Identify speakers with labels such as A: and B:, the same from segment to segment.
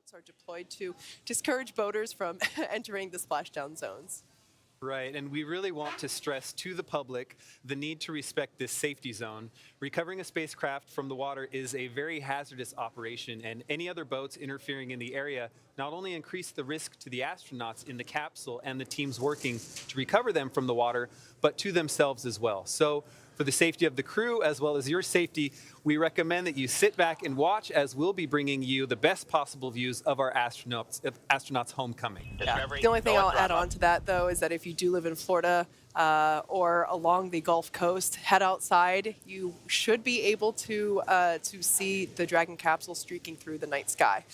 A: boats are deployed to discourage boaters from entering the splashdown zones.
B: Right, and we really want to stress to the public the need to respect this safety zone. Recovering a spacecraft from the water is a very hazardous operation, and any other boats interfering in the area not only increase the risk to the astronauts in the capsule and the teams working to recover them from the water, but to themselves as well. So, for the safety of the crew as well as your safety, we recommend that you sit back and watch as we'll be bringing you the best possible views of our astronauts' homecoming.
A: Yeah. The only thing I'll add on to that, though, is that if you do live in Florida or along the Gulf Coast, head outside. You should be able to see the Dragon capsule streaking through the night sky.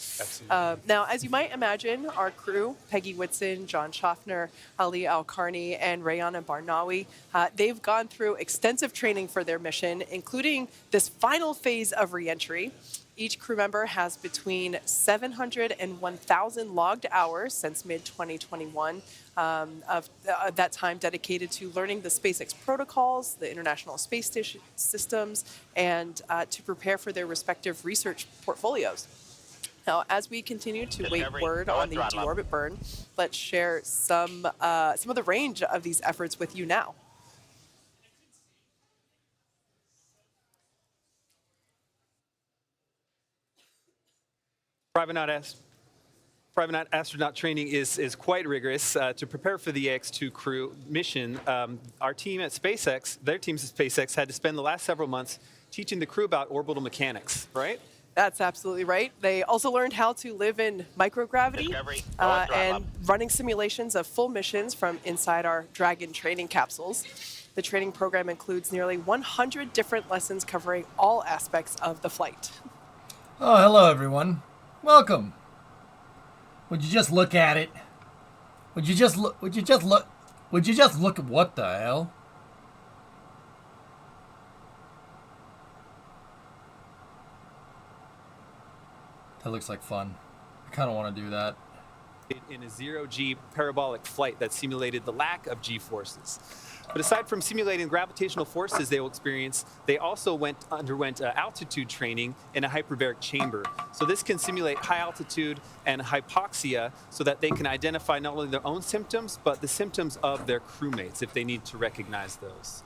A: Now, as you might imagine, our crew, Peggy Whitson, John Schaffner, Ali Al-Karni, and Rayana Barnawi, they've gone through extensive training for their mission, including this final phase of reentry. Each crew member has between 700 and 1,000 logged hours since mid-2021 of that time dedicated to learning the SpaceX protocols, the International Space Station systems, and to prepare for their respective research portfolios. Now, as we continue to wait word on the deorbit burn, let's share some of the range of these efforts with you now.
B: Private astronaut training is quite rigorous. To prepare for the AX-2 crew mission, our team at SpaceX, their teams at SpaceX, had to spend the last several months teaching the crew about orbital mechanics, right?
A: That's absolutely right. They also learned how to live in microgravity and running simulations of full missions from inside our Dragon training capsules. The training program includes nearly 100 different lessons covering all aspects of the flight.
C: Oh, hello everyone. Welcome. Would you just look at it? Would you just look at what the hell? That looks like fun. I kind of want to do that.
B: In a zero-G parabolic flight that simulated the lack of G-forces. But aside from simulating gravitational forces they will experience, they also underwent altitude training in a hyperbaric chamber. So this can simulate high altitude and hypoxia so that they can identify not only their own symptoms, but the symptoms of their crewmates if they need to recognize those.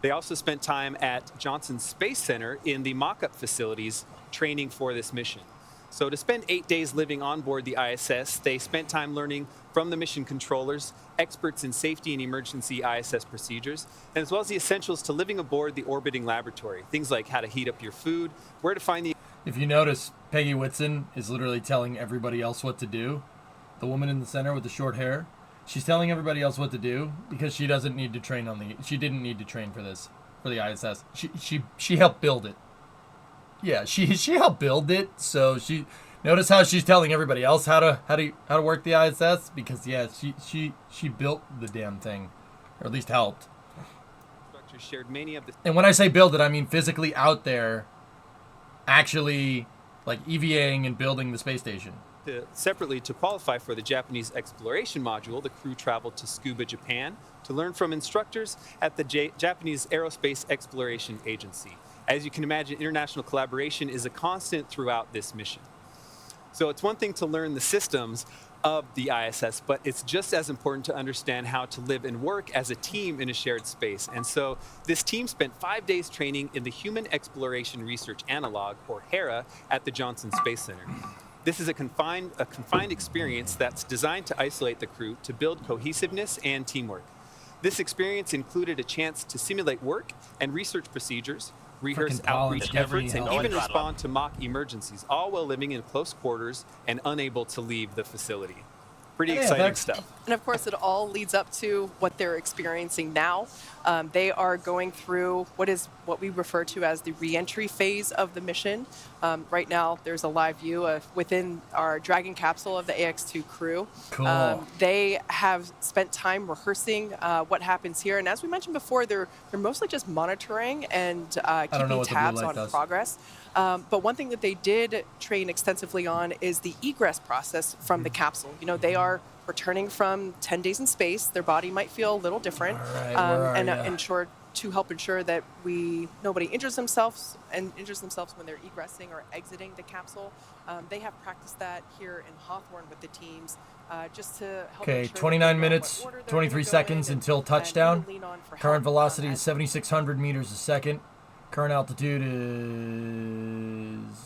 B: They also spent time at Johnson Space Center in the mock-up facilities training for this mission. So to spend 8 days living on board the ISS, they spent time learning from the mission controllers, experts in safety and emergency ISS procedures, and as well as the essentials to living aboard the orbiting laboratory. Things like how to heat up your food, where to find the...
C: If you notice, Peggy Whitson is literally telling everybody else what to do. The woman in the center with the short hair, she's telling everybody else what to do because she doesn't need to train she didn't need to train for this, for the ISS. She helped build it. Yeah, she helped build it, so she notice how she's telling everybody else how to work the ISS, because yeah, she built the damn thing, or at least helped.
B: Shared many of the...
C: And when I say build it, I mean physically out there, actually like EVAing and building the space station.
B: Separately, to qualify for the Japanese exploration module, the crew traveled to Tsukuba, Japan, to learn from instructors at the Japanese Aerospace Exploration Agency. As you can imagine, international collaboration is a constant throughout this mission. So it's one thing to learn the systems of the ISS, but it's just as important to understand how to live and work as a team in a shared space. And so this team spent 5 days training in the Human Exploration Research Analog, or HERA, at the Johnson Space Center. This is a confined experience that's designed to isolate the crew to build cohesiveness and teamwork. This experience included a chance to simulate work and research procedures, rehearse outreach efforts, and even respond to mock emergencies, all while living in close quarters and unable to leave the facility. Pretty exciting stuff.
A: And of course, it all leads up to what they're experiencing now. They are going through what we refer to as the reentry phase of the mission. Right now, there's a live view within our Dragon capsule of the AX-2 crew.
C: Cool.
A: They have spent time rehearsing what happens here, and as we mentioned before, they're mostly just monitoring and keeping tabs on progress. But one thing that they did train extensively on is the egress process from the capsule. You know, they are returning from 10 days in space. Their body might feel a little different.
C: All right,
A: and ensure to help ensure that nobody injures themselves when they're egressing or exiting the capsule. They have practiced that here in Hawthorne with the teams, just to help.
C: Okay,
A: ensure that
C: 29
A: they know
C: minutes,
A: what order they're
C: 23
A: gonna go
C: seconds
A: in
C: until
A: and
C: touchdown.
A: who to lean on for
C: Current
A: help,
C: velocity is
A: as
C: 7,600 meters a second. Current altitude is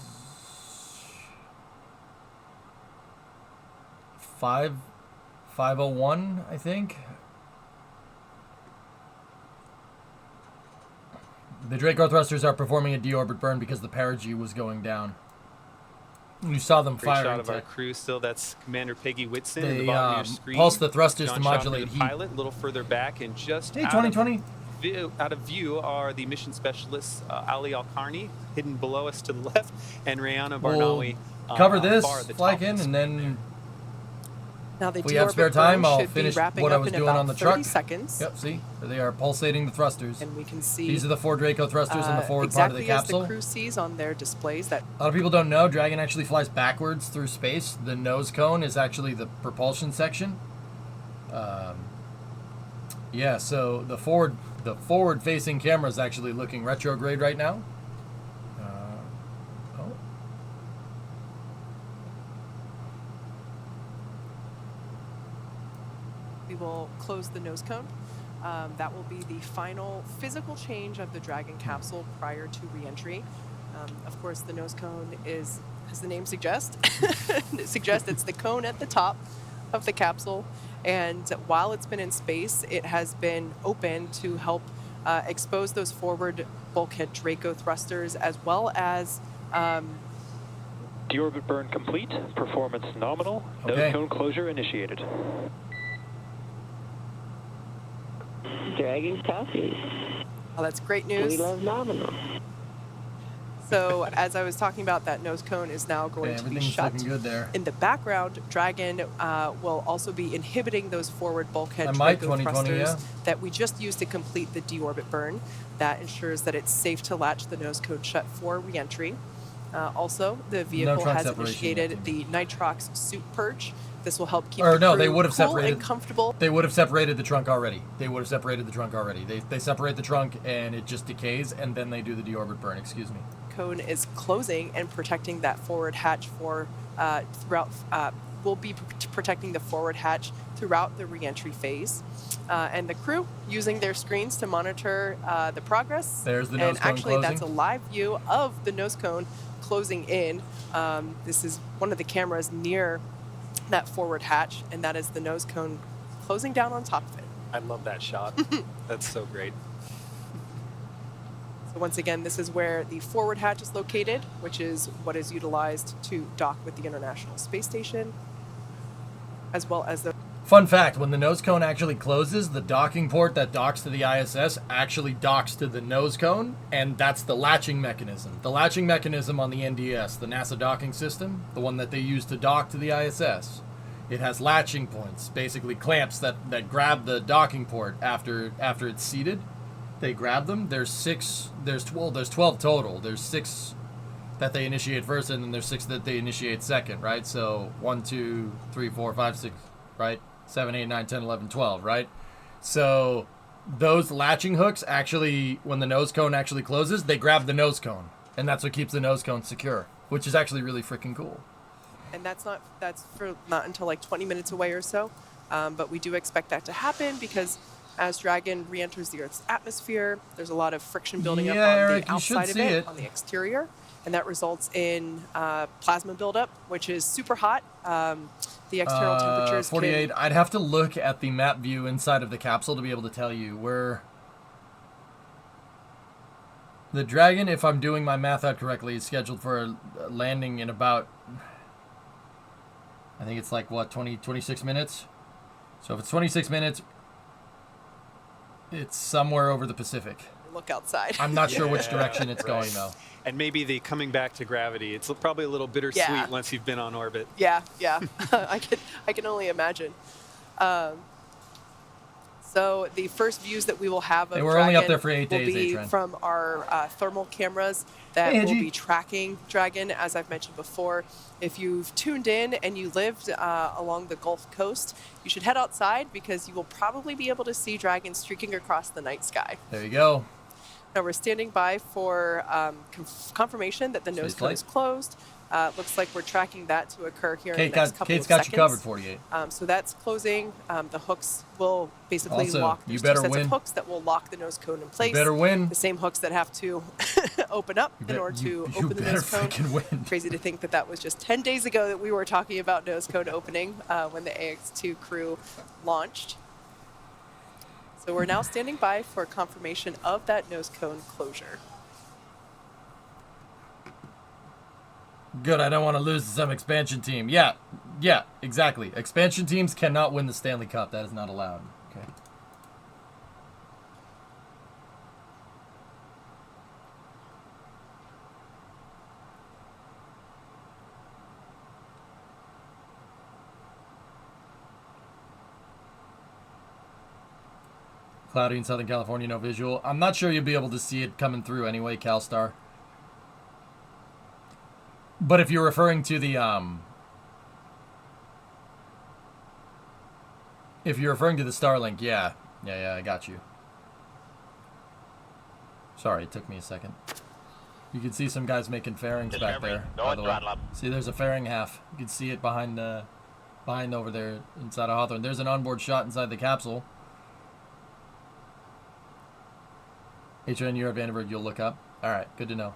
C: 501, I think. The Draco thrusters are performing a deorbit burn because the perigee was going down. You saw them
B: Great
C: firing.
B: shot of our crew still. That's Commander Peggy Whitson in the
C: They
B: bottom of your screen.
C: pulse the thrusters
B: John
C: to
B: Shaw,
C: modulate
B: the
C: heat.
B: pilot, a little further back, and just
C: Hey, 2020.
B: out of view are the mission specialists, Ali Al-Karni, hidden below us to the left, and Rayana Barnawi.
C: Cover this,
B: far at the
C: fly
B: top of
C: in,
B: the
C: and then
A: now the
C: if we have
A: deorbit
C: spare time,
A: burn
C: I'll
A: should be
C: finish
A: wrapping
C: what I
A: up
C: was
A: in
C: doing
A: about
C: on the
A: 30
C: truck.
A: seconds.
C: Yep, see? They are pulsating the thrusters.
A: And we can see
C: These are the 4 Draco thrusters in the forward part of the
A: exactly as
C: capsule.
A: the crew sees on their displays. That
C: A lot of people don't know, Dragon actually flies backwards through space. The nose cone is actually the propulsion section. Yeah, so the forward-facing camera is actually looking retrograde right now. Oh.
A: we will close the nose cone. That will be the final physical change of the Dragon capsule prior to re-entry. Of course, the nose cone is, as the name suggests, it's the cone at the top of the capsule. And while it's been in space, it has been open to help expose those forward bulkhead Draco thrusters, as well as
D: deorbit burn complete. Performance nominal.
C: Okay.
D: Nose cone closure initiated.
E: Dragon copy.
A: well, that's great
E: We
A: news.
E: love nominal.
A: So as I was talking about, that nose cone is now going
C: Yeah,
A: to be
C: everything's
A: shut.
C: looking good there.
A: In the background, Dragon will also be inhibiting those forward bulkhead
C: I might
A: Draco
C: 2020,
A: thrusters that we just used to complete the deorbit burn. That ensures that it's safe to latch the nose cone shut for re-entry. Also, the vehicle
C: trunk
A: has
C: separation
A: initiated the nitrox suit purge. This will help keep
C: Or
A: the
C: no,
A: crew
C: they would have
A: cool
C: separated.
A: and comfortable.
C: They would have separated the trunk already. They separate the trunk and it just decays, and then they do the deorbit burn. Excuse me.
A: Cone is closing and protecting that forward hatch for throughout. Will be protecting the forward hatch throughout the re-entry phase, and the crew using their screens to monitor the progress.
C: There's the nose
A: and
C: cone
A: actually, that's a
C: closing.
A: live view of the nose cone closing in. This is one of the cameras near that forward hatch, and that is the nose cone closing down on top of it.
B: I love that shot. That's so great.
A: So once again, this is where the forward hatch is located, which is what is utilized to dock with the International Space Station, as well as the...
C: Fun fact, when the nose cone actually closes, the docking port that docks to the ISS actually docks to the nose cone, and that's the latching mechanism. The latching mechanism on the NDS, the NASA docking system, the one that they use to dock to the ISS, it has latching points, basically clamps that grab the docking port after it's seated. They grab them. There's 12 total. There's 6 that they initiate first, and then there's 6 that they initiate second, right? So 1, 2, 3, 4, 5, 6, right? 7, 8, 9, 10, 11, 12, right? So those latching hooks actually, when the nose cone actually closes, they grab the nose cone, and that's what keeps the nose cone secure, which is actually really freaking cool.
A: And that's not until like 20 minutes away or so. But we do expect that to happen because as Dragon re-enters the Earth's atmosphere, there's a lot of friction building up on
C: Eric,
A: the
C: you should
A: outside of
C: see
A: it,
C: it.
A: on the exterior, and that results in plasma buildup, which is super hot. The external temperatures
C: 48.
A: can...
C: I'd have to look at the map view inside of the capsule to be able to tell you where... The Dragon, if I'm doing my math out correctly, is scheduled for a landing in about... I think it's like, what, 26 minutes? So if it's 26 minutes, it's somewhere over the Pacific.
A: Look outside.
C: I'm not sure which
B: Yeah,
C: direction it's
B: right.
C: going, though.
B: And maybe the coming back to gravity. It's probably a little bittersweet
A: Yeah.
B: once you've been on orbit.
A: Yeah. I can only imagine. So the first views that we will have of
C: Hey, we're only up
A: Dragon
C: there for 8
A: will
C: days,
A: be
C: Adrian.
A: from our thermal cameras that
C: Hey,
A: will
C: Angie.
A: be tracking Dragon, as I've mentioned before. If you've tuned in and you lived along the Gulf Coast, you should head outside because you will probably be able to see Dragon streaking across the night sky.
C: There you go.
A: Now we're standing by for confirmation that the nose
C: Space
A: cone
C: flight.
A: is closed. Looks like we're tracking that to occur here in
C: Kate
A: the next
C: got,
A: couple
C: Kate's
A: of
C: got
A: seconds.
C: you covered, 48.
A: So that's closing. The hooks will basically
C: Also,
A: lock.
C: you
A: There's
C: better
A: two sets
C: win.
A: of hooks that will lock the nose cone in place.
C: better win.
A: The same hooks that have to open up in order to
C: you
A: open the
C: better
A: nose cone.
C: freaking win.
A: Crazy to think that that was just 10 days ago that we were talking about nose cone opening when the AX2 crew launched. So we're now standing by for confirmation of that nose cone closure.
C: Good, I don't want to lose to some expansion team. Yeah, exactly. Expansion teams cannot win the Stanley Cup. That is not allowed. Okay. Cloudy in Southern California, no visual. I'm not sure you'll be able to see it coming through anyway, CalStar. But if you're referring to the if you're referring to the Starlink, yeah, I got you. Sorry, it took me a second. You can see some guys making fairings back there. By the way. See, there's a fairing half. You can see it behind over there inside of Hawthorne. There's an onboard shot inside the capsule. HN, you're at Vandenberg, you'll look up. All right, good to know.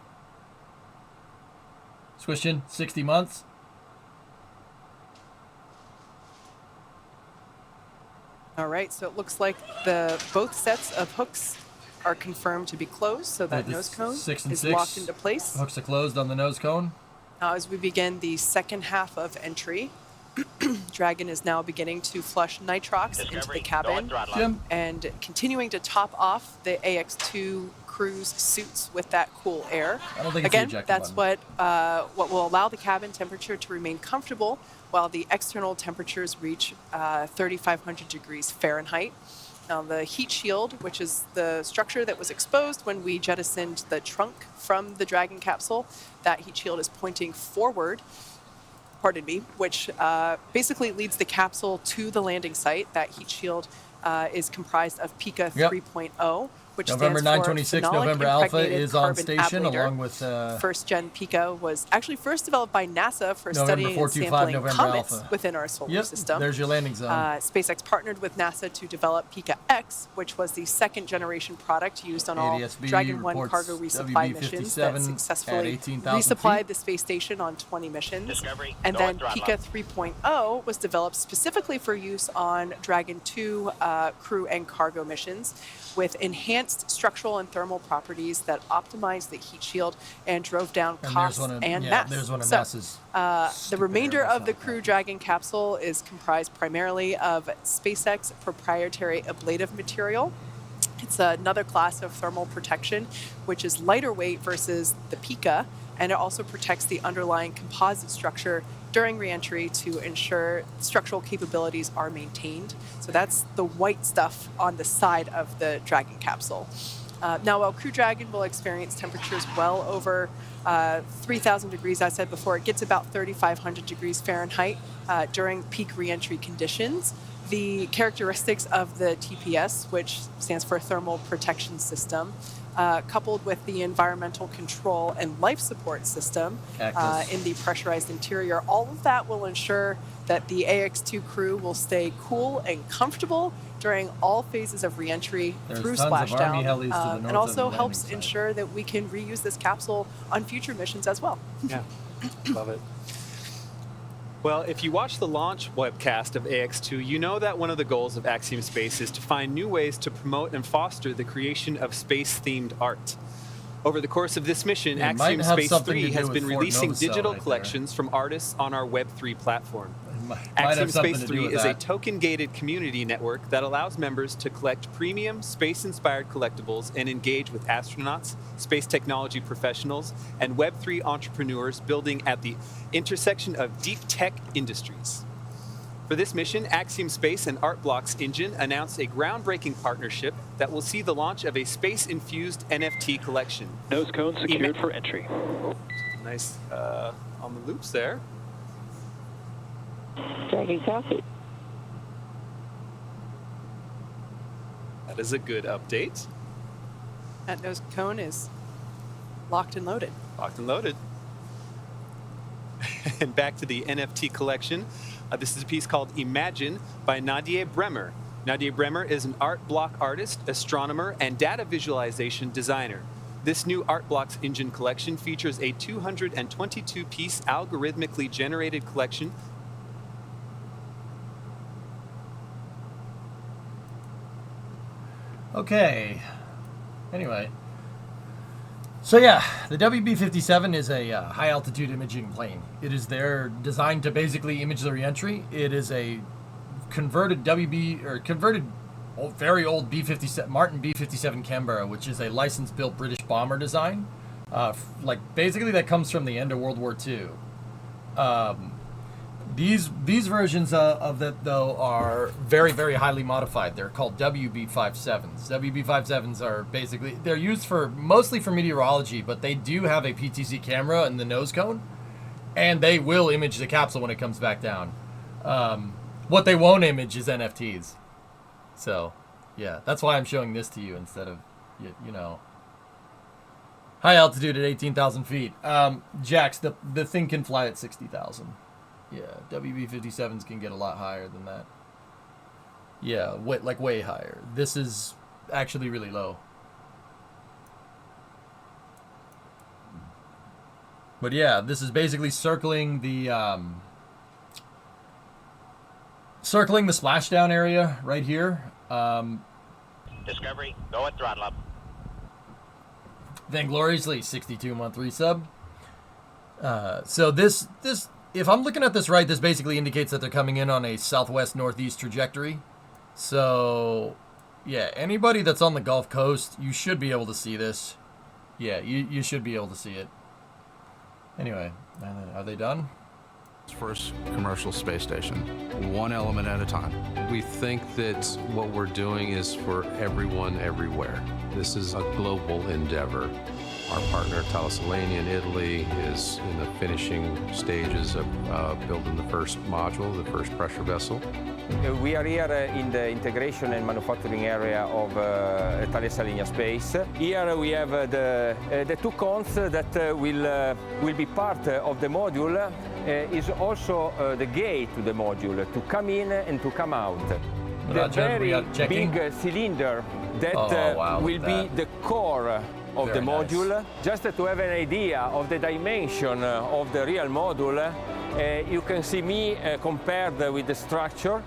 C: Swishin, 60 months.
A: All right, so it looks like both sets of hooks are confirmed to be closed, so that nose cone
C: 6 and
A: is
C: 6.
A: locked into place.
C: Hooks are closed on the nose cone.
A: Now, as we begin the second half of entry, Dragon is now beginning to flush nitrox into the cabin
C: Jim.
A: and continuing to top off the AX2 crew's suits with that cool air.
C: I don't think it's the
A: Again,
C: ejector
A: that's
C: button.
A: what will allow the cabin temperature to remain comfortable while the external temperatures reach 3,500 degrees Fahrenheit. Now, the heat shield, which is the structure that was exposed when we jettisoned the trunk from the Dragon capsule, that heat shield is pointing forward, pardon me, which basically leads the capsule to the landing site. That heat shield is comprised of Pika 3.0, which
C: November
A: stands for
C: 926,
A: phenolic
C: November Alpha
A: impregnated
C: is on
A: carbon
C: station
A: ablator.
C: along with
A: First gen Pika was actually first developed by NASA for
C: November
A: studying and
C: 425,
A: sampling
C: November
A: comets
C: Alpha.
A: within our solar
C: Yep,
A: system.
C: there's your landing zone.
A: SpaceX partnered with NASA to develop Pika X, which was the second generation product used on all
C: ADS-B
A: Dragon 1
C: reports
A: cargo resupply
C: WB-57
A: missions that
C: at
A: successfully
C: 18,000
A: resupplied
C: feet.
A: the space station on 20 missions.
D: Discovery,
A: And
D: no
A: then
D: throttle.
A: Pika 3.0 was developed specifically for use on Dragon 2 crew and cargo missions with enhanced structural and thermal properties that optimized the heat shield and drove down
C: And
A: costs
C: there's one of,
A: and
C: yeah,
A: mass.
C: there's one of
A: So,
C: NASA's.
A: the
C: stupid
A: remainder
C: airless
A: of the Crew
C: helicopters.
A: Dragon capsule is comprised primarily of SpaceX proprietary ablative material. It's another class of thermal protection, which is lighter weight versus the Pika, and it also protects the underlying composite structure during reentry to ensure structural capabilities are maintained. So that's the white stuff on the side of the Dragon capsule. Now, while Crew Dragon will experience temperatures well over 3,000 degrees, I said before, it gets about 3,500 degrees Fahrenheit during peak reentry conditions. The characteristics of the TPS, which stands for Thermal Protection System, coupled with the environmental control and life support system in the pressurized interior, all of that will ensure that the AX2 crew will stay cool and comfortable during all phases of reentry
C: There's
A: through
C: tons of Army
A: splashdown,
C: helis to the north
A: and
C: of
A: also
C: the landing
A: helps
C: site.
A: ensure that we can reuse this capsule on future missions as well.
B: Yeah, love it. Well, if you watch the launch webcast of AX2, you know that one of the goals of Axiom Space is to find new ways to promote and foster the creation of space-themed art. Over the course of this mission,
C: It might
B: Axiom
C: have
B: Space
C: something to
B: 3
C: do
B: has
C: with
B: been
C: Fort
B: releasing
C: Novacell
B: digital
C: right there.
B: collections from artists on our Web3 platform.
C: Might have
B: Axiom
C: something
B: Space
C: to do
B: 3
C: with
B: is a
C: that.
B: token-gated community network that allows members to collect premium, space-inspired collectibles and engage with astronauts, space technology professionals, and Web3 entrepreneurs building at the intersection of deep tech industries. For For this mission, Axiom Space and ArtBlock's Engine announced a groundbreaking partnership that will see the launch of a space-infused NFT collection.
D: Nose cone secured for entry.
B: Nice on the loops there.
E: Dragon copy.
B: That is a good update.
A: That nose cone is locked and loaded.
B: Locked and loaded. And back to the NFT collection. This is a piece called Imagine by Nadia Bremer. Nadia Bremer is an art block artist, astronomer, and data visualization designer. This new Art Blocks Engine collection features a 222-piece algorithmically generated collection.
C: Okay. Anyway. So yeah, the WB-57 is a high-altitude imaging plane. It is there designed to basically image the reentry. It is a converted very old B-57 Martin B-57 Canberra, which is a license-built British bomber design. Basically that comes from the end of World War II. These versions of that though are very, very highly modified. They're called WB-57s. WB-57s are basically, they're used mostly for meteorology, but they do have a PTZ camera in the nose cone, and they will image the capsule when it comes back down. What they won't image is NFTs. So, yeah, that's why I'm showing this to you instead of, high altitude at 18,000 feet. Jax, the thing can fly at 60,000. Yeah, WB-57s can get a lot higher than that. Yeah, way higher. This is actually really low. But yeah, this is basically circling the splashdown area right here.
F: Discovery, go at throttle up.
C: Vaingloriously, 62-month resub. So this, if I'm looking at this right, this basically indicates that they're coming in on a southwest-northeast trajectory. So, yeah, anybody that's on the Gulf Coast, you should be able to see this. Yeah, you should be able to see it. Anyway, are they done?
G: First commercial space station, one element at a time.
H: We think that what we're doing is for everyone, everywhere. This is a global endeavor. Our partner, Thales Alenia in Italy, is in the finishing stages of building the first module, the first pressure vessel.
I: We are here in the integration and manufacturing area of Thales Alenia Space. Here we have the two cones that will be part of the module. Is also the gate to the module to come in and to come out. The very big cylinder that will be the core of the module. Nice. Just to have an idea of the dimension of the real module, you can see me compared with the structure.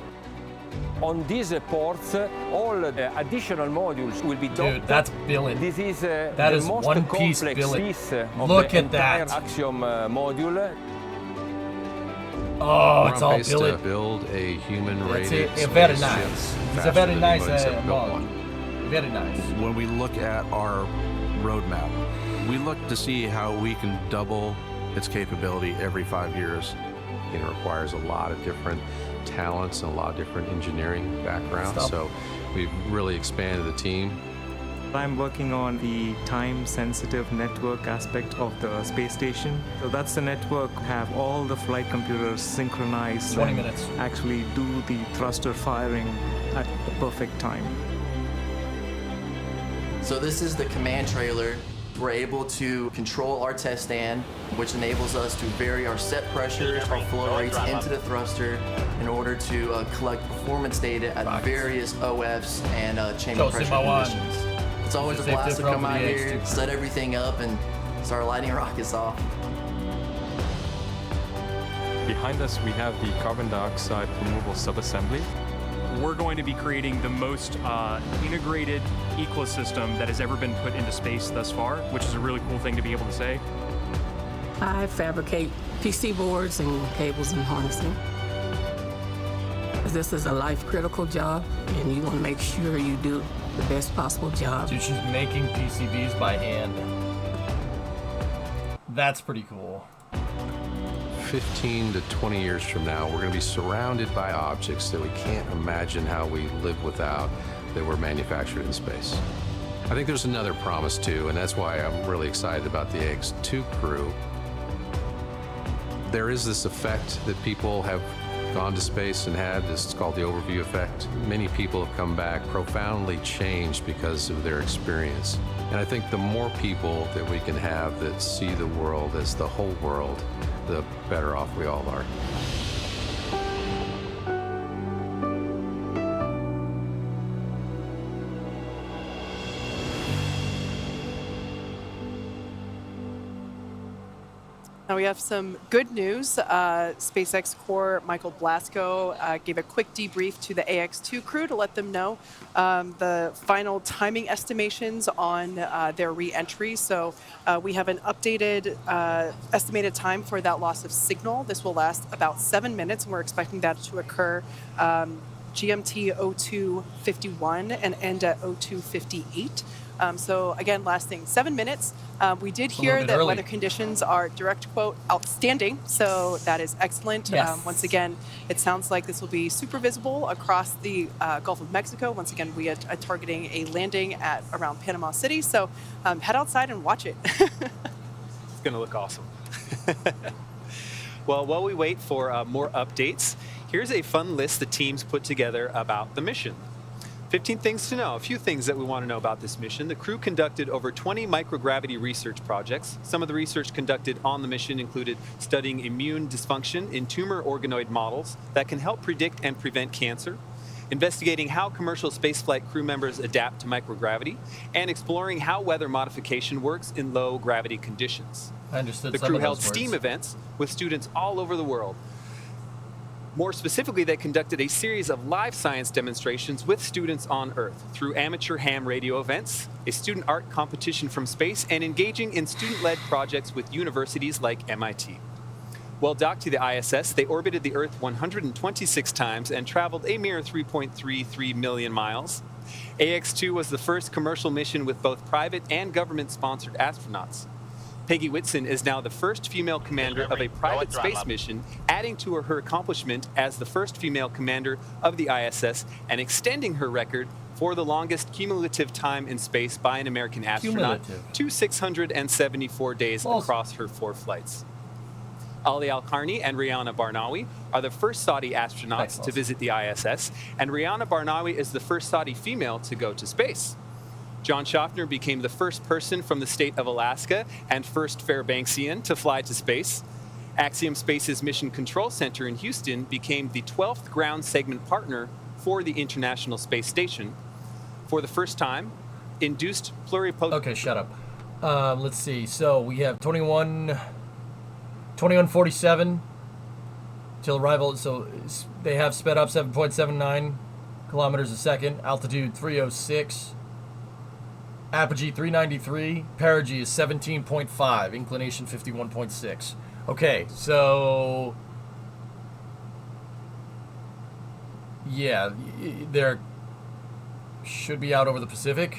I: On these ports, all the additional modules will be docked.
C: Dude, that's billet.
I: This is
C: that
I: the
C: is
I: most
C: one
I: complex
C: piece billet.
I: piece of
C: Look
I: the
C: at
I: entire
C: that.
I: Axiom module.
C: Oh,
H: We're
C: it's
H: on
C: all
H: pace
C: billet.
H: to build a human-rated
C: It's very
H: spaceship
C: nice. It's a
H: faster
C: very
H: than
C: nice
H: anybody's ever built
C: mod.
H: one.
C: Very nice.
G: When we look at our roadmap, we look to see how we can double its capability every 5 years.
H: It requires a lot of different talents and a lot of different engineering backgrounds. So we've really expanded the team.
J: I'm working on the time-sensitive network aspect of the space station. So that's the network, have all the flight computers synchronized
C: 20
J: and
C: minutes.
J: actually do the thruster firing at the perfect time.
K: So this is the command trailer. We're able to control our test stand, which enables us to vary our set pressures, our flow rates into the thruster in order to collect performance data at various OFs and chamber pressure conditions. It's always a blast to come out here, set everything up, and start lighting rockets off.
L: Behind us, we have the carbon dioxide removal subassembly.
M: We're going to be creating the most integrated ecosystem that has ever been put into space thus far, which is a really cool thing to be able to say.
N: I fabricate PC boards and cables and harnessing. This is a life-critical job, and you want to make sure you do the best possible job.
C: Dude, she's making PCBs by hand. That's pretty cool.
H: 15 to 20 years from now, we're going to be surrounded by objects that we can't imagine how we live without, that were manufactured in space. I think there's another promise too, and that's why I'm really excited about the Ax-2 crew. There is this effect that people have gone to space and had. This is called the overview effect. Many people have come back profoundly changed because of their experience. And I think the more people that we can have that see the world as the whole world, the better off we all are.
A: Now we have some good news. SpaceX core Michael Blasco gave a quick debrief to the AX2 crew to let them know the final timing estimations on their re-entry. So we have an updated estimated time for that loss of signal. This will last about 7 minutes, and we're expecting that to occur GMT 0251 and end at 0258. So again, lasting 7 minutes. We did hear that weather conditions are, direct quote, outstanding. So that is excellent.
C: Yes.
A: Once again, it sounds like this will be super visible across the Gulf of Mexico. Once again, we are targeting a landing at around Panama City. So head outside and watch it.
B: It's going to look awesome. Well, while we wait for more updates, here's a fun list the teams put together about the mission. 15 things to know. A few things that we want to know about this mission. The crew conducted over 20 microgravity research projects. Some of the research conducted on the mission included studying immune dysfunction in tumor organoid models that can help predict and prevent cancer, investigating how commercial spaceflight crew members adapt to microgravity, and exploring how weather modification works in low gravity conditions.
C: I understood
B: The
C: some
B: crew
C: of
B: held
C: those
B: STEAM
C: words.
B: events with students all over the world. More specifically, they conducted a series of live science demonstrations with students on Earth through amateur ham radio events, a student art competition from space, and engaging in student-led projects with universities like MIT. While docked to the ISS, they orbited the Earth 126 times and traveled a mere 3.33 million miles. AX-2 was the first commercial mission with both private and government-sponsored astronauts. Peggy Whitson is now the first female commander of a private space mission, adding to her accomplishment as the first female commander of the ISS and extending her record for the longest cumulative time in space by an American astronaut to 674 days across her 4 flights. Ali Al-Karni and Rihanna Barnawi are the first Saudi astronauts to visit the ISS, and Rihanna Barnawi is the first Saudi female to go to space. John Schaffner became the first person from the state of Alaska and first Fairbanksian to fly to space. Axiom Space's Mission Control Center in Houston became the 12th ground segment partner for the International Space Station. For the first time, induced pluripotent...
C: Okay, shut up. Let's see. So we have 2147 till arrival. So they have sped up 7.79 kilometers a second, altitude 306. Apogee 393, perigee is 17.5, inclination 51.6. Okay, so yeah, they're should be out over the Pacific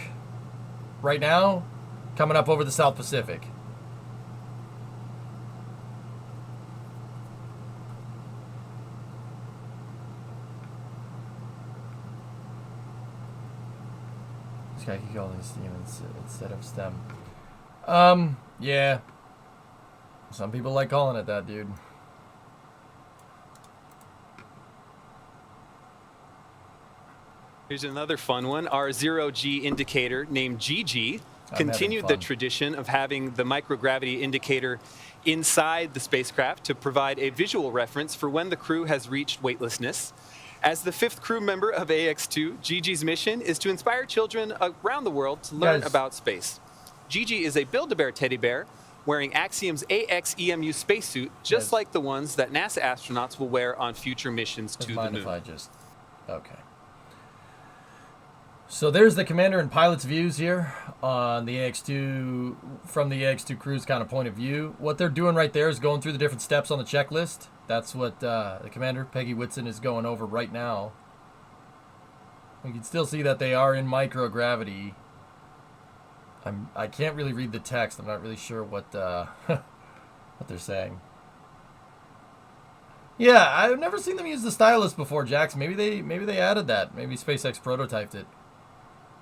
C: right now, coming up over the South Pacific. I could call it steam instead of stem. Yeah. Some people like calling it that, dude.
B: Here's another fun one. Our zero-G indicator, named GG, continued the tradition of having the microgravity indicator inside the spacecraft to provide a visual reference for when the crew has reached weightlessness. As the 5th crew member of AX-2, Gigi's mission is to inspire children around the world to learn about space. Gigi is a Build-A-Bear teddy bear wearing Axiom's AX-EMU spacesuit, just like the ones that NASA astronauts will wear on future missions to the moon.
C: Okay. So there's the commander and pilot's views here on the AX-2, from the AX-2 crew's kind of point of view. What they're doing right there is going through the different steps on the checklist. That's what the commander, Peggy Whitson, is going over right now. You can still see that they are in microgravity. I can't really read the text. I'm not really sure what what they're saying. Yeah, I've never seen them use the stylus before, Jax. Maybe they added that. Maybe SpaceX prototyped it.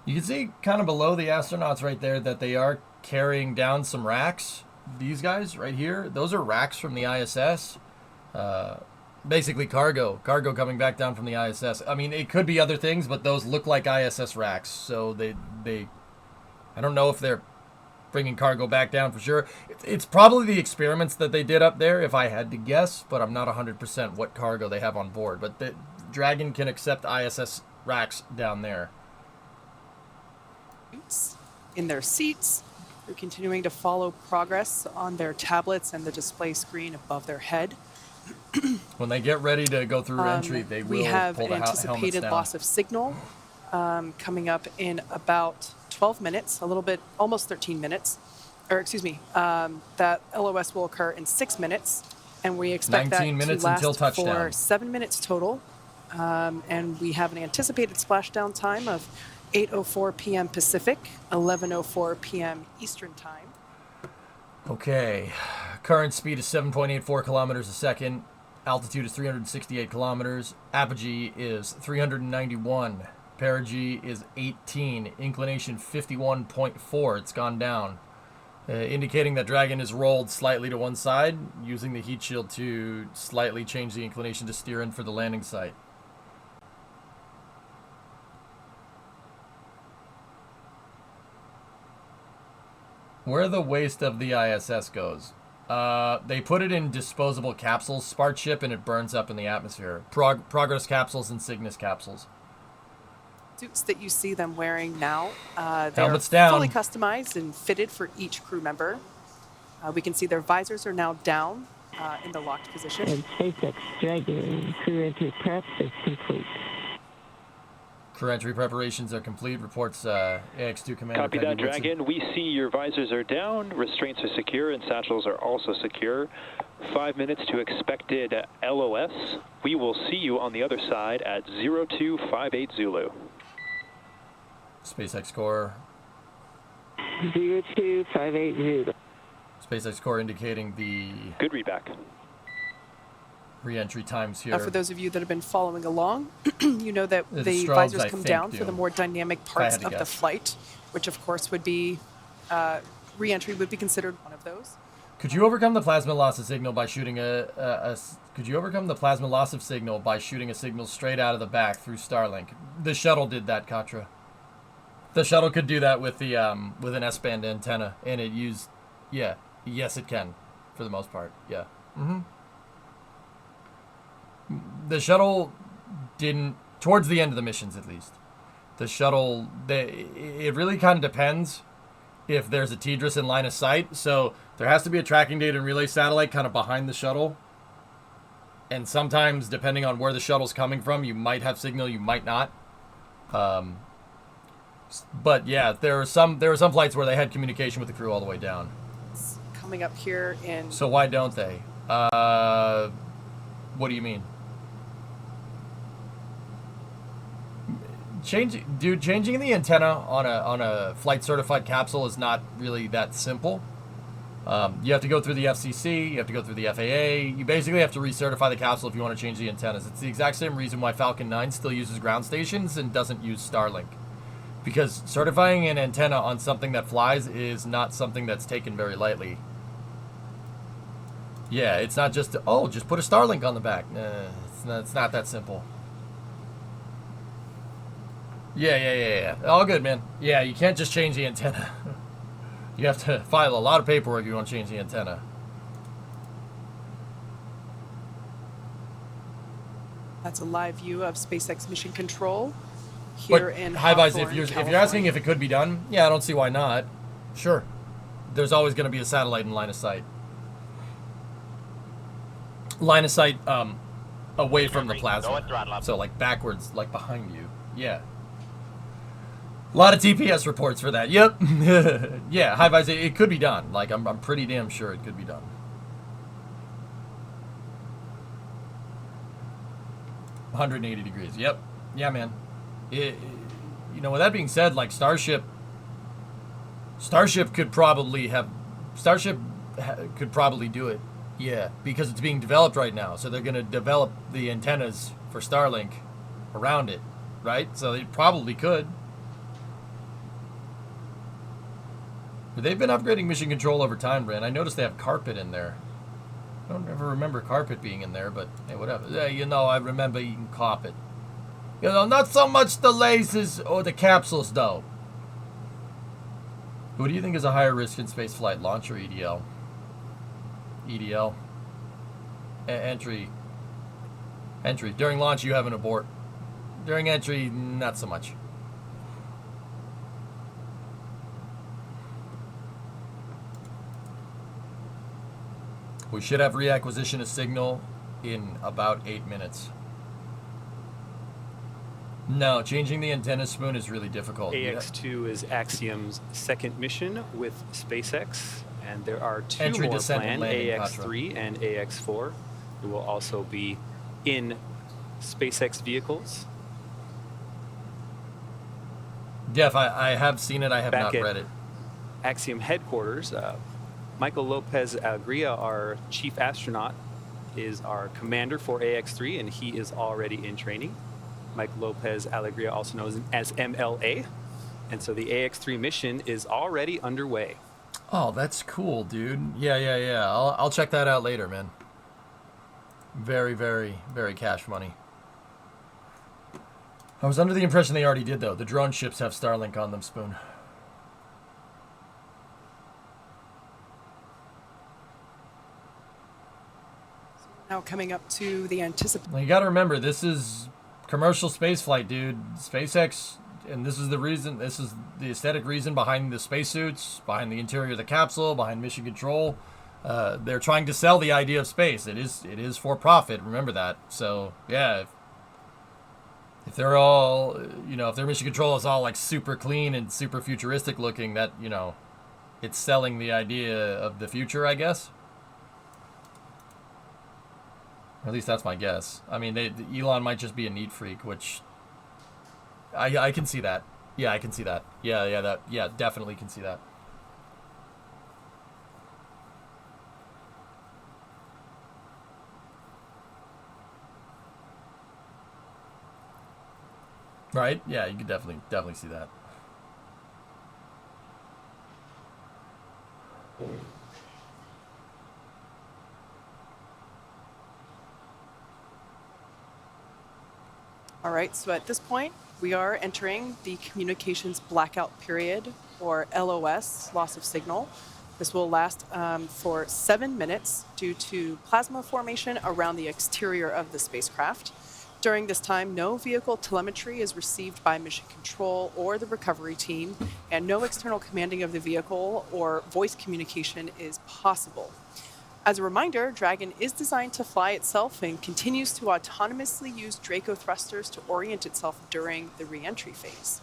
C: You can see kind of below the astronauts right there that they are carrying down some racks. These guys right here, those are racks from the ISS. Basically cargo coming back down from the ISS. I mean, it could be other things, but those look like ISS racks. So they I don't know if they're bringing cargo back down for sure. It's probably the experiments that they did up there, if I had to guess, but I'm not 100% what cargo they have on board. But the Dragon can accept ISS racks down there.
A: In their seats, they're continuing to follow progress on their tablets and the display screen above their head.
C: When they get ready to go through entry, they will
A: We have
C: pull
A: an
C: the
A: anticipated
C: helmets
A: loss
C: down.
A: of signal coming up in about 12 minutes, a little bit, almost 13 minutes. Or excuse me, that LOS will occur in 6 minutes, and we expect
C: 19
A: that
C: minutes
A: to last
C: until touchdown.
A: for 7 minutes total. And we have an anticipated splashdown time of 8:04 p.m. Pacific, 11:04 p.m. Eastern Time.
C: Okay, current speed is 7.84 kilometers a second. Altitude is 368 kilometers. Apogee is 391. Perigee is 18. Inclination 51.4. It's gone down. Indicating that Dragon is rolled slightly to one side, using the heat shield to slightly change the inclination to steer in for the landing site. Where the waste of the ISS goes. They put it in disposable capsules, Spark ship, and it burns up in the atmosphere. Progress capsules and Cygnus capsules.
A: Suits that you see them wearing now, they're
C: Helmets down.
A: fully customized and fitted for each crew member. We can see their visors are now down in the locked position.
E: And SpaceX Dragon crew entry prep is complete.
C: Crew entry preparations are complete, reports AX2 Commander
D: Copy
C: Peggy
D: that,
C: Whitson.
D: Dragon. We see your visors are down, restraints are secure, and satchels are also secure. 5 minutes to expected LOS. We will see you on the other side at 0258 Zulu.
C: SpaceX Core.
E: 0258 Zulu.
C: SpaceX Core indicating the
D: Good readback.
C: re-entry times here.
A: For those of you that have been following along, you know that
C: The
A: the
C: strobes,
A: visors
C: I
A: come
C: think,
A: down
C: do.
A: for the more dynamic
C: I
A: parts
C: had to
A: of the
C: guess.
A: flight, which of course would be re-entry would be considered one of those.
C: Could you overcome the plasma loss of signal by shooting Could you overcome the plasma loss of signal by shooting a signal straight out of the back through Starlink? The shuttle did that, Katra. The shuttle could do that with the with an S-band antenna, and it used, yes, it can, for the most part, yeah. The shuttle didn't, towards the end of the missions at least. The shuttle, it really kind of depends if there's a TDRS in line of sight. So there has to be a tracking data and relay satellite kind of behind the shuttle. And sometimes, depending on where the shuttle's coming from, you might have signal, you might not. But yeah, there were some flights where they had communication with the crew all the way down.
A: It's coming up here in.
C: So why don't they? What do you mean? Changing the antenna on a flight certified capsule is not really that simple. You have to go through the FCC, you have to go through the FAA. You basically have to recertify the capsule if you want to change the antennas. It's the exact same reason why Falcon 9 still uses ground stations and doesn't use Starlink. Because certifying an antenna on something that flies is not something that's taken very lightly. Yeah, it's not just, just put a Starlink on the back. It's not that simple. Yeah. All good, man. Yeah, you can't just change the antenna. You have to file a lot of paperwork if you want to change the antenna.
A: That's a live view of SpaceX Mission Control here in
C: High-Vis, if
A: Hawthorne,
C: you're
A: California.
C: asking if it could be done, yeah, I don't see why not. Sure. There's always going to be a satellite in line of sight. Line of sight away from the plasma. So like backwards, like behind you. Yeah. A lot of TPS reports for that. Yep. Yeah, High-Vis, it could be done. Like, I'm pretty damn sure it could be done. 180 degrees. Yep. Yeah, man. With that being said, like, Starship could probably do it. Yeah, because it's being developed right now. So they're going to develop the antennas for Starlink around it, right? So they probably could. But they've been upgrading mission control over time, Brand. I noticed they have carpet in there. I don't ever remember carpet being in there, but hey, whatever. Yeah, you know, I remember eating carpet. You know, not so much the lasers or the capsules, though. Who do you think is a higher risk in space flight, launch or EDL? EDL. Entry. Entry. During launch, you have an abort. During entry, not so much. We should have reacquisition of signal in about 8 minutes. No, changing the antenna spoon is really difficult.
B: AX-2 is Axiom's second mission with SpaceX, and there are two
C: Entry,
B: more
C: descent, and
B: planned,
C: landing,
B: AX-3 and AX-4, who will also be in SpaceX vehicles.
C: Jeff, I have seen it. I have
B: Back
C: not
B: at
C: read it.
B: Axiom headquarters, Michael Lopez Alegria, our chief astronaut, is our commander for AX-3, and he is already in training. Mike Lopez Alegria, also known as MLA. And so the AX-3 mission is already underway.
C: Oh, that's cool, dude. Yeah. I'll check that out later, man. Very, very, very cash money. I was under the impression they already did, though. The drone ships have Starlink on them, Spoon.
A: Now coming up to the anticipated.
C: Well, you got to remember, this is commercial spaceflight, dude. SpaceX, and this is the reason, this is the aesthetic reason behind the spacesuits, behind the interior of the capsule, behind mission control. They're trying to sell the idea of space. It is for profit. Remember that. So yeah, if they're all, you know, if their mission control is all like super clean and super futuristic looking, that, you know, it's selling the idea of the future, I guess. At least that's my guess. I mean, Elon might just be a neat freak, which I can see that. Yeah, I can see that. Yeah, definitely can see that. Right? Yeah, you could definitely see that.
A: All right, so at this point, we are entering the communications blackout period, or LOS, loss of signal. This will last for 7 minutes due to plasma formation around the exterior of the spacecraft. During this time, no vehicle telemetry is received by mission control or the recovery team, and no external commanding of the vehicle or voice communication is possible. As a reminder, Dragon is designed to fly itself and continues to autonomously use Draco thrusters to orient itself during the re-entry phase.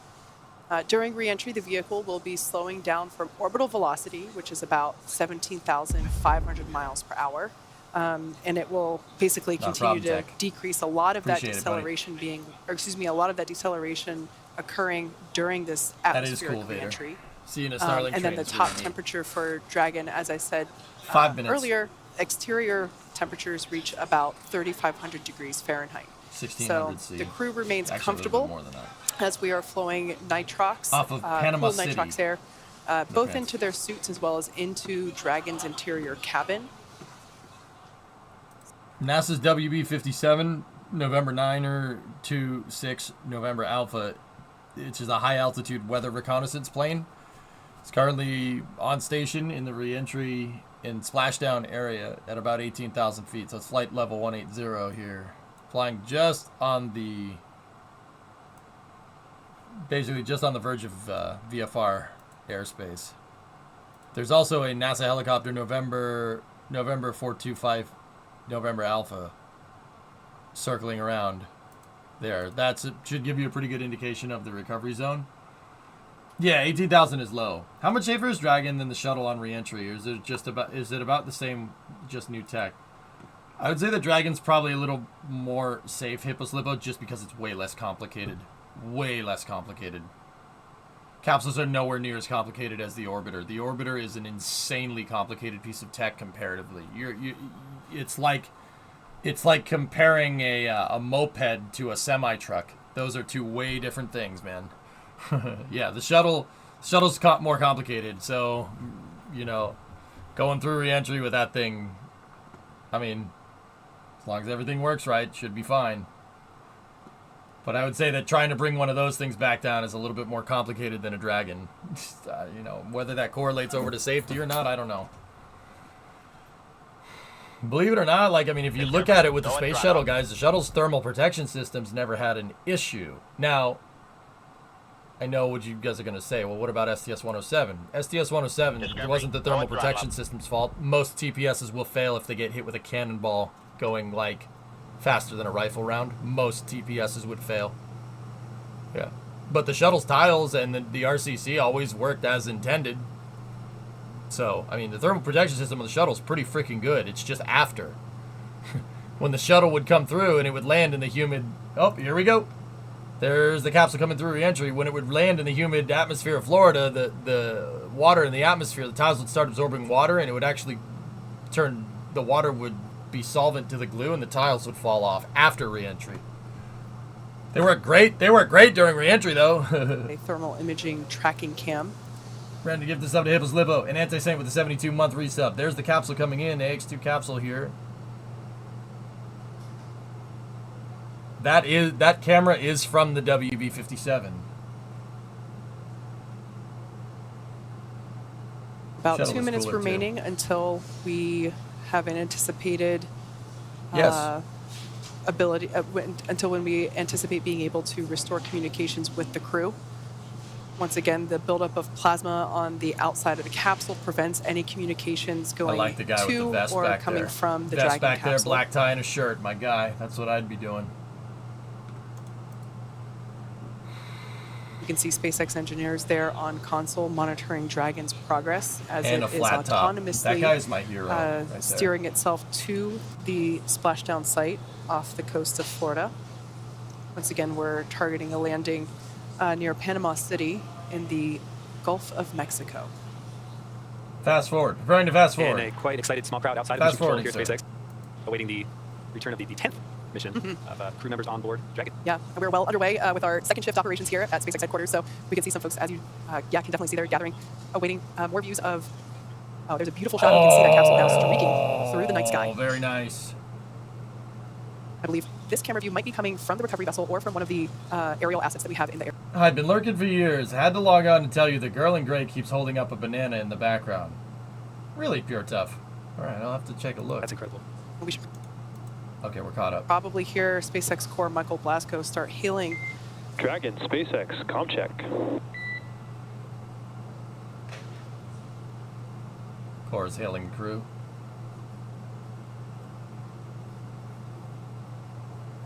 A: During re-entry, the vehicle will be slowing down from orbital velocity, which is about 17,500 miles per hour, and it will basically continue to decrease a lot of that deceleration a lot of that deceleration occurring during this atmospheric re-entry.
C: See you in a Starlink
A: and then the top temperature for Dragon, as I said
C: 5 minutes
A: earlier, exterior temperatures reach about 3,500 degrees Fahrenheit.
C: 1600
A: so
C: C.
A: the crew remains
C: Actually,
A: comfortable
C: more than that.
A: as we are flowing nitrox,
C: off of Panama
A: cool
C: City.
A: nitrox air, both into their suits as well as into Dragon's interior cabin.
C: NASA's WB-57, November 9er to 6 November Alpha, which is a high-altitude weather reconnaissance plane. It's currently on station in the re-entry and splashdown area at about 18,000 feet. So it's flight level 180 here. Flying just on the, basically just on the verge of VFR airspace. There's also a NASA helicopter November 425 November Alpha circling around there. That should give you a pretty good indication of the recovery zone. Yeah, 18,000 is low. How much safer is Dragon than the shuttle on re-entry? Or is it about the same, just new tech? I would say the Dragon's probably a little more safe, hippo-slippo, just because it's way less complicated. Way less complicated. Capsules are nowhere near as complicated as the orbiter. The orbiter is an insanely complicated piece of tech comparatively. It's like comparing a moped to a semi truck. Those are two way different things, man. Yeah, the shuttle's more complicated. So, you know, going through reentry with that thing, I mean, as long as everything works right, should be fine. But I would say that trying to bring one of those things back down is a little bit more complicated than a Dragon. You know, whether that correlates over to safety or not, I don't know. Believe it or not, like, I mean, if you look at it with the space shuttle, guys, the shuttle's thermal protection systems never had an issue. Now, I know what you guys are going to say. Well, what about STS-107? STS-107, it wasn't the thermal protection system's fault. Most TPSs will fail if they get hit with a cannonball going, like, faster than a rifle round. Most TPSs would fail. Yeah. But the shuttle's tiles and the RCC always worked as intended. So, I mean, the thermal protection system of the shuttle is pretty freaking good. It's just after. When the shuttle would come through and it would land in the humid... Oh, here we go. There's the capsule coming through re-entry. When it would land in the humid atmosphere of Florida, the water in the atmosphere, the tiles would start absorbing water, and it would actually turn... The water would be solvent to the glue, and the tiles would fall off after re-entry. They work great. They work great during re-entry, though.
A: A thermal imaging tracking cam.
C: Brandon, give this up to Hippos Lipo. An anti-saint with a 72-month resub. There's the capsule coming in, the AX2 capsule here. That camera is from the WB-57.
A: About
C: Shuttle
A: 2
C: was
A: minutes
C: cooler,
A: remaining until we have an anticipated
C: Yes.
A: ability, until when we anticipate being able to restore communications with the crew. Once again, the buildup of plasma on the outside of the capsule prevents any communications going
C: I like the guy with the
A: to
C: vest
A: or
C: back
A: coming
C: there.
A: from the
C: vest
A: Dragon
C: back
A: capsule.
C: there, black tie and a shirt. My guy. That's what I'd be doing.
A: You can see SpaceX engineers there on console monitoring Dragon's progress as
C: And
A: it
C: a
A: is
C: flat top.
A: autonomously
C: That guy's my hero right there.
A: steering itself to the splashdown site off the coast of Florida. Once again, we're targeting a landing near Panama City in the Gulf of Mexico.
C: Fast forward. Preparing to fast forward.
B: And a quite excited small crowd outside
C: Fast
B: of the mission control
C: forwarding,
B: here at SpaceX, awaiting the return of the 10th mission of crew members on board Dragon.
A: Yeah, and we're well underway with our second shift operations here at SpaceX headquarters. So we can see some folks, as you can definitely see they're gathering, awaiting more views of. Oh, there's a beautiful shot. You can see that capsule now streaking through the night sky.
C: Oh, very nice.
A: I believe this camera view might be coming from the recovery vessel or from one of the aerial assets that we have in the air.
C: I've been lurking for years. Had to log on and tell you the girl in gray keeps holding up a banana in the background. Really pure tough. All right, I'll have to take a look.
B: That's incredible.
A: We should
C: Okay, we're caught up.
A: probably hear SpaceX core Michael Blasco start hailing.
D: Dragon, SpaceX, comm check.
C: Core's hailing crew.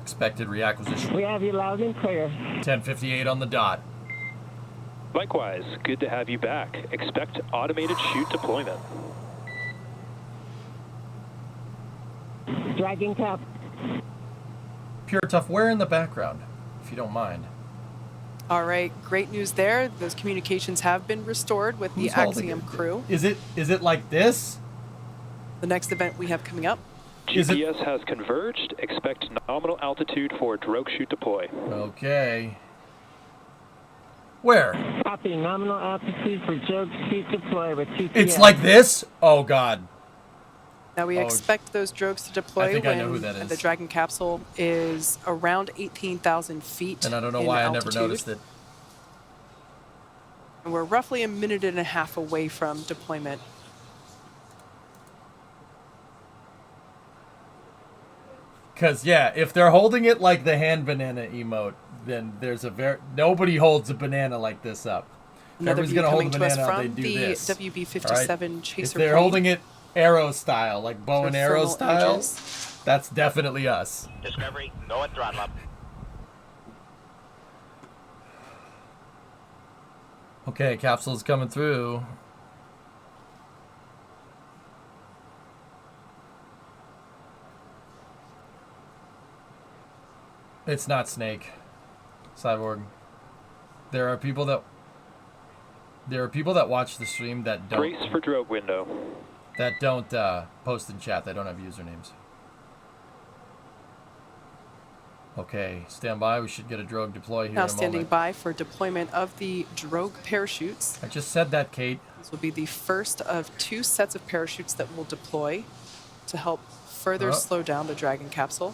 C: Expected reacquisition.
E: We have you loud and clear.
C: 10:58 on the dot.
D: Likewise, good to have you back. Expect automated chute deployment.
E: Dragon cap.
C: Pure tough. Where in the background, if you don't mind?
A: All right, great news there. Those communications have been restored with the
C: Who's holding
A: Axiom
C: it?
A: crew.
C: Is it like this?
A: The next event we have coming up.
D: GPS has converged. Expect nominal altitude for drogue chute deploy.
C: Okay. Where?
E: Copy. Nominal altitude for drogue chute deploy with TPS.
C: It's like this? Oh God.
A: Now we expect those drogues to deploy
C: I think I
A: when
C: know who that is.
A: the Dragon capsule is around 18,000 feet.
C: And I don't know
A: in
C: why
A: altitude.
C: I never noticed it.
A: And we're roughly a minute and a half away from deployment.
C: Cause yeah, if they're holding it like the hand banana emote, then there's nobody holds a banana like this up. If
A: Another
C: everyone's
A: view
C: gonna hold
A: coming
C: a
A: to us
C: banana up, they
A: from
C: do
A: the
C: this.
A: WB-57
C: Alright?
A: chaser
C: If they're
A: plane.
C: holding it arrow style, like bow and arrow
A: thermal
C: style,
A: images.
C: that's definitely us.
F: Discovery, go at throttle up.
C: Okay, capsule's coming through. It's not Snake. Cyborg. There are people that... There are people that watch the stream that don't.
D: Brace for drogue window.
C: That don't post in chat. They don't have usernames. Okay, stand by. We should get a drogue deploy here
A: Now
C: in a
A: standing
C: moment.
A: by for deployment of the drogue parachutes.
C: I just said that, Kate.
A: This will be the first of 2 sets of parachutes that will deploy to help further slow down the Dragon capsule.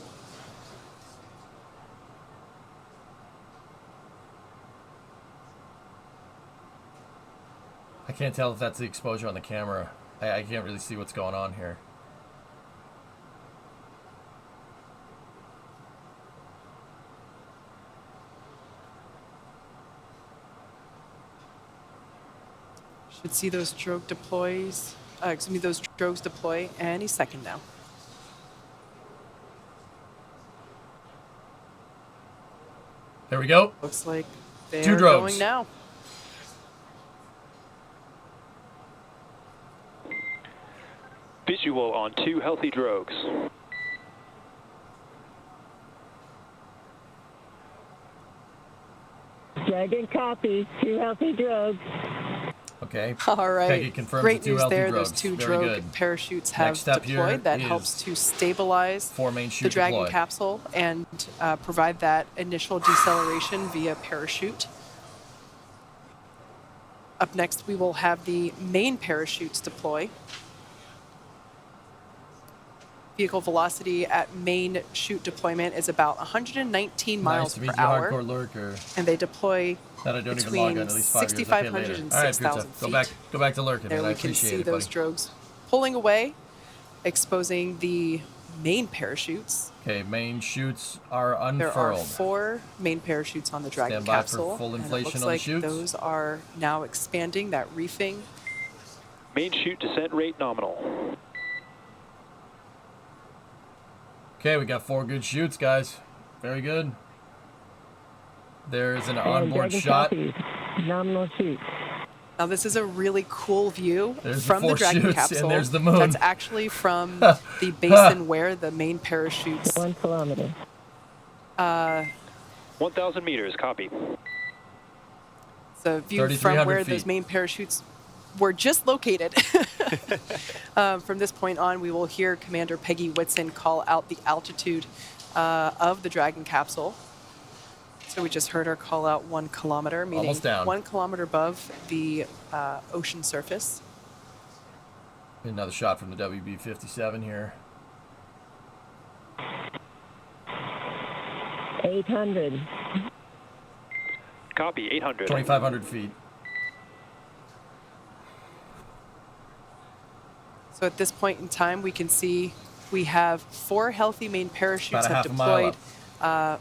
C: I can't tell if that's the exposure on the camera. I can't really see what's going on here.
A: Should see those drogue deploys, those drogues deploy any second now.
C: There we go.
A: Looks like they
C: 2
A: are
C: drogues.
A: going now.
D: Visual on 2 healthy drogues.
E: Dragon copy. 2 healthy drogues.
C: Okay.
A: All right.
C: Peggy confirms
A: Great
C: the 2
A: news
C: healthy
A: there.
C: drogues.
A: Those 2
C: Very
A: drogue
C: good.
A: parachutes
C: Next
A: have
C: step here
A: deployed. That
C: is
A: helps to stabilize
C: 4 main chute
A: the Dragon
C: deploy.
A: capsule and provide that initial deceleration via parachute. Up next, we will have the main parachutes deploy. Vehicle velocity at main chute deployment is about 119 miles
C: Nice to
A: per
C: meet you,
A: hour.
C: hardcore lurker.
A: And they deploy
C: That I don't even
A: between
C: log on at least 5 years. Okay,
A: 6,500
C: later.
A: and
C: All right,
A: 6,000
C: Pizza.
A: feet.
C: Go back to lurking.
A: There
C: Man. I
A: we can
C: appreciate
A: see
C: it,
A: those
C: buddy.
A: drogues pulling away, exposing the main parachutes.
C: Okay, main chutes are
A: There are
C: unfurled.
A: 4 main parachutes on the Dragon
C: Stand by for
A: capsule.
C: full
A: and
C: inflation
A: it looks
C: on the
A: like
C: chutes.
A: those are now expanding, that reefing.
D: Main chute descent rate nominal.
C: Okay, we got 4 good shoots, guys. Very good. There's an onboard
E: Dragon
C: shot.
E: copy. Nominal shoot.
A: Now this is a really cool view
C: There's
A: from
C: the 4
A: the Dragon
C: chutes,
A: capsule.
C: and there's the moon.
A: That's actually from the basin where the main parachutes.
E: 1 kilometer.
D: 1,000 meters, copy.
A: The view from where those main parachutes were just located. From this point on, we will hear Commander Peggy Whitson call out the altitude of the Dragon capsule. So we just heard her call out 1 kilometer, meaning
C: Almost down.
A: 1 kilometer above the ocean surface.
C: Another shot from the WB-57 here.
E: 800.
D: Copy, 800.
C: 2,500 feet.
A: So at this point in time, we can see we have 4 healthy main parachutes
C: About a
A: have
C: half a mile
A: deployed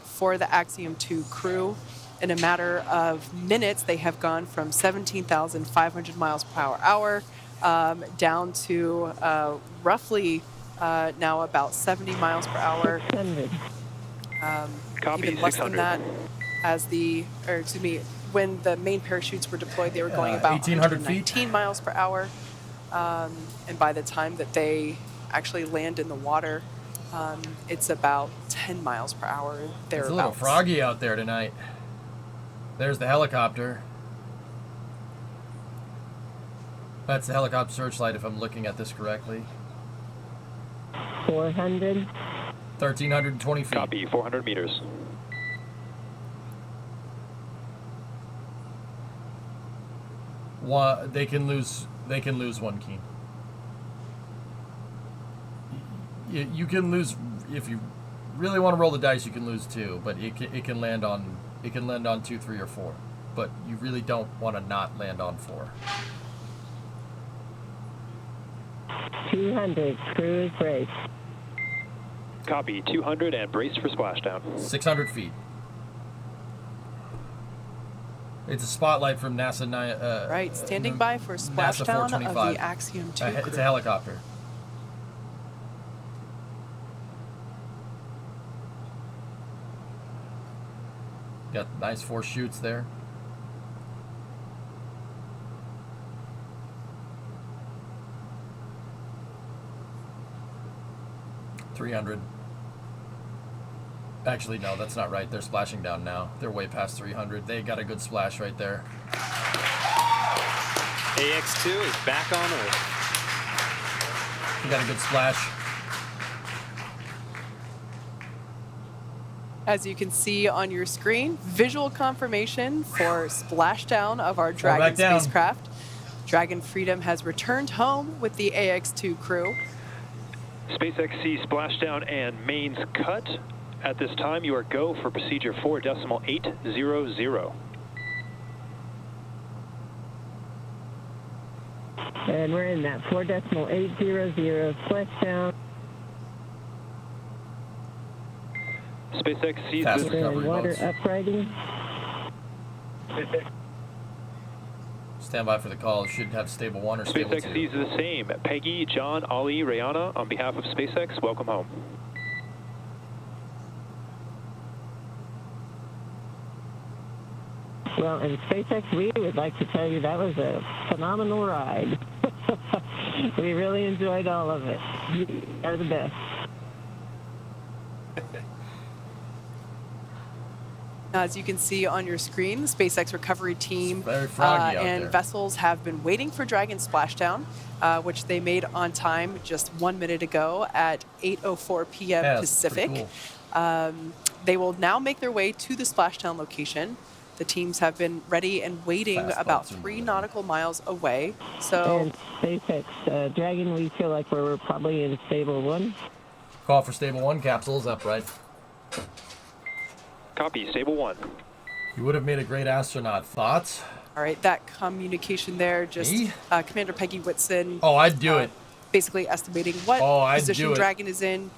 A: for the Axiom-2 crew. In a matter of minutes, they have gone from 17,500 miles per hour down to roughly now about 70 miles per hour.
E: 600.
D: Copy,
A: Even less than
D: 600.
A: that, when the main parachutes were deployed, they were going about
C: 1,800 feet.
A: 119 miles per hour. And by the time that they actually land in the water, it's about 10 miles per hour.
C: It's a little froggy out there tonight. There's the helicopter. That's the helicopter searchlight if I'm looking at this correctly.
E: 400.
C: 1,320 feet.
D: Copy, 400 meters.
C: They can lose 1 key. You can lose if you really want to roll the dice. You can lose 2, but it can land on 2, 3, or 4. But you really don't want to not land on 4.
E: 200. Crew is braced.
D: Copy, 200 and brace for splashdown.
C: 600 feet. It's a spotlight from NASA.
A: Right, standing by for
C: NASA
A: splashdown of
C: 425.
A: the Axiom-2
C: It's
A: crew.
C: a helicopter. Got nice 4 shoots there. $300. Actually, no, that's not right. They're splashing down now. They're way past 300. They got a good splash right there.
B: AX2 is back on Earth.
C: We got a good splash.
A: As you can see on your screen, visual confirmation for splashdown of our Dragon spacecraft. Dragon Freedom has returned home with the AX-2 crew.
D: SpaceX C splashdown and mains cut. At this time, you are go for procedure 4.800.
E: And we're in that 4.800 splashdown.
D: SpaceX C
E: water uprighting.
C: Stand by for the call. Should have stable 1 or stable 2.
D: SpaceX C is the same. Peggy, John, Ali, Rayana, on behalf of SpaceX, welcome home.
E: Well, in SpaceX, we would like to tell you that was a phenomenal ride. We really enjoyed all of it. You are the best.
A: As you can see on your screen, the SpaceX recovery team
C: and
A: vessels have been waiting for Dragon splashdown, which they made on time just 1 minute ago at 8:04 p.m. Pacific.
C: Cool.
A: They will now make their way to the splashdown location. The teams have been ready and waiting about 3 nautical miles away. So,
E: and SpaceX Dragon, we feel like we're probably in stable 1.
C: Call for stable 1. Capsules upright.
D: Copy, stable 1.
C: You would have made a great astronaut. Thoughts?
A: All right, that communication there, just Commander Peggy Whitson.
C: Oh, I'd do it.
A: Basically estimating what position Dragon is in,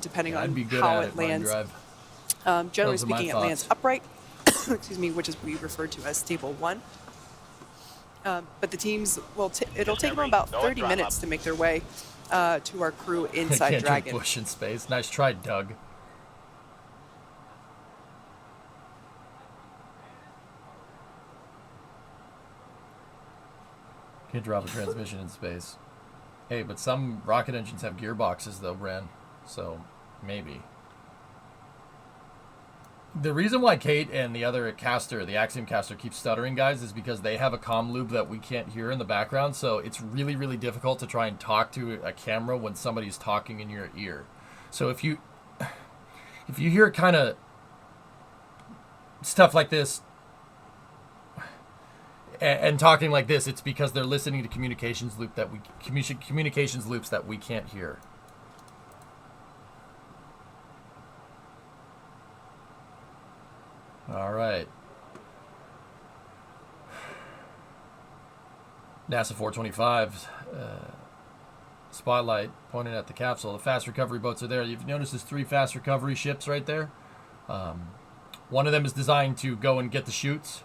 A: depending on how it lands. Generally speaking, it lands upright. Excuse me, which is we refer to as stable 1. But the teams will it'll take them about 30 minutes to make their way to our crew inside
C: Can't
A: Dragon.
C: do Bush in space. Nice try, Doug. Can't drop a transmission in space. Hey, but some rocket engines have gearboxes though, Bran. So maybe. The reason why Kate and the other caster, the Axiom caster, keeps stuttering, guys, is because they have a comm loop that we can't hear in the background. So it's really, really difficult to try and talk to a camera when somebody's talking in your ear. So if you hear kind of stuff like this and talking like this, it's because they're listening to communications loops that we can't hear. All right. NASA 425 spotlight pointing at the capsule. The fast recovery boats are there. You've noticed there's 3 fast recovery ships right there. One of them is designed to go and get the chutes.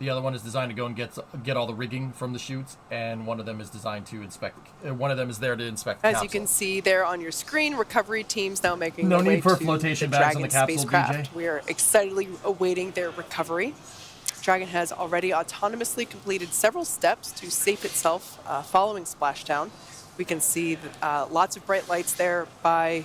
C: The other one is designed to go and get all the rigging from the chutes, and one of them is designed to inspect. One of them is there to inspect the
A: As
C: capsule.
A: you can see there on your screen, recovery teams now making
C: No
A: their way
C: need for
A: to
C: flotation
A: the
C: bags on
A: Dragon
C: the capsule,
A: spacecraft.
C: BJ.
A: We are excitedly awaiting their recovery. Dragon has already autonomously completed several steps to safe itself following splashdown. We can see lots of bright lights there by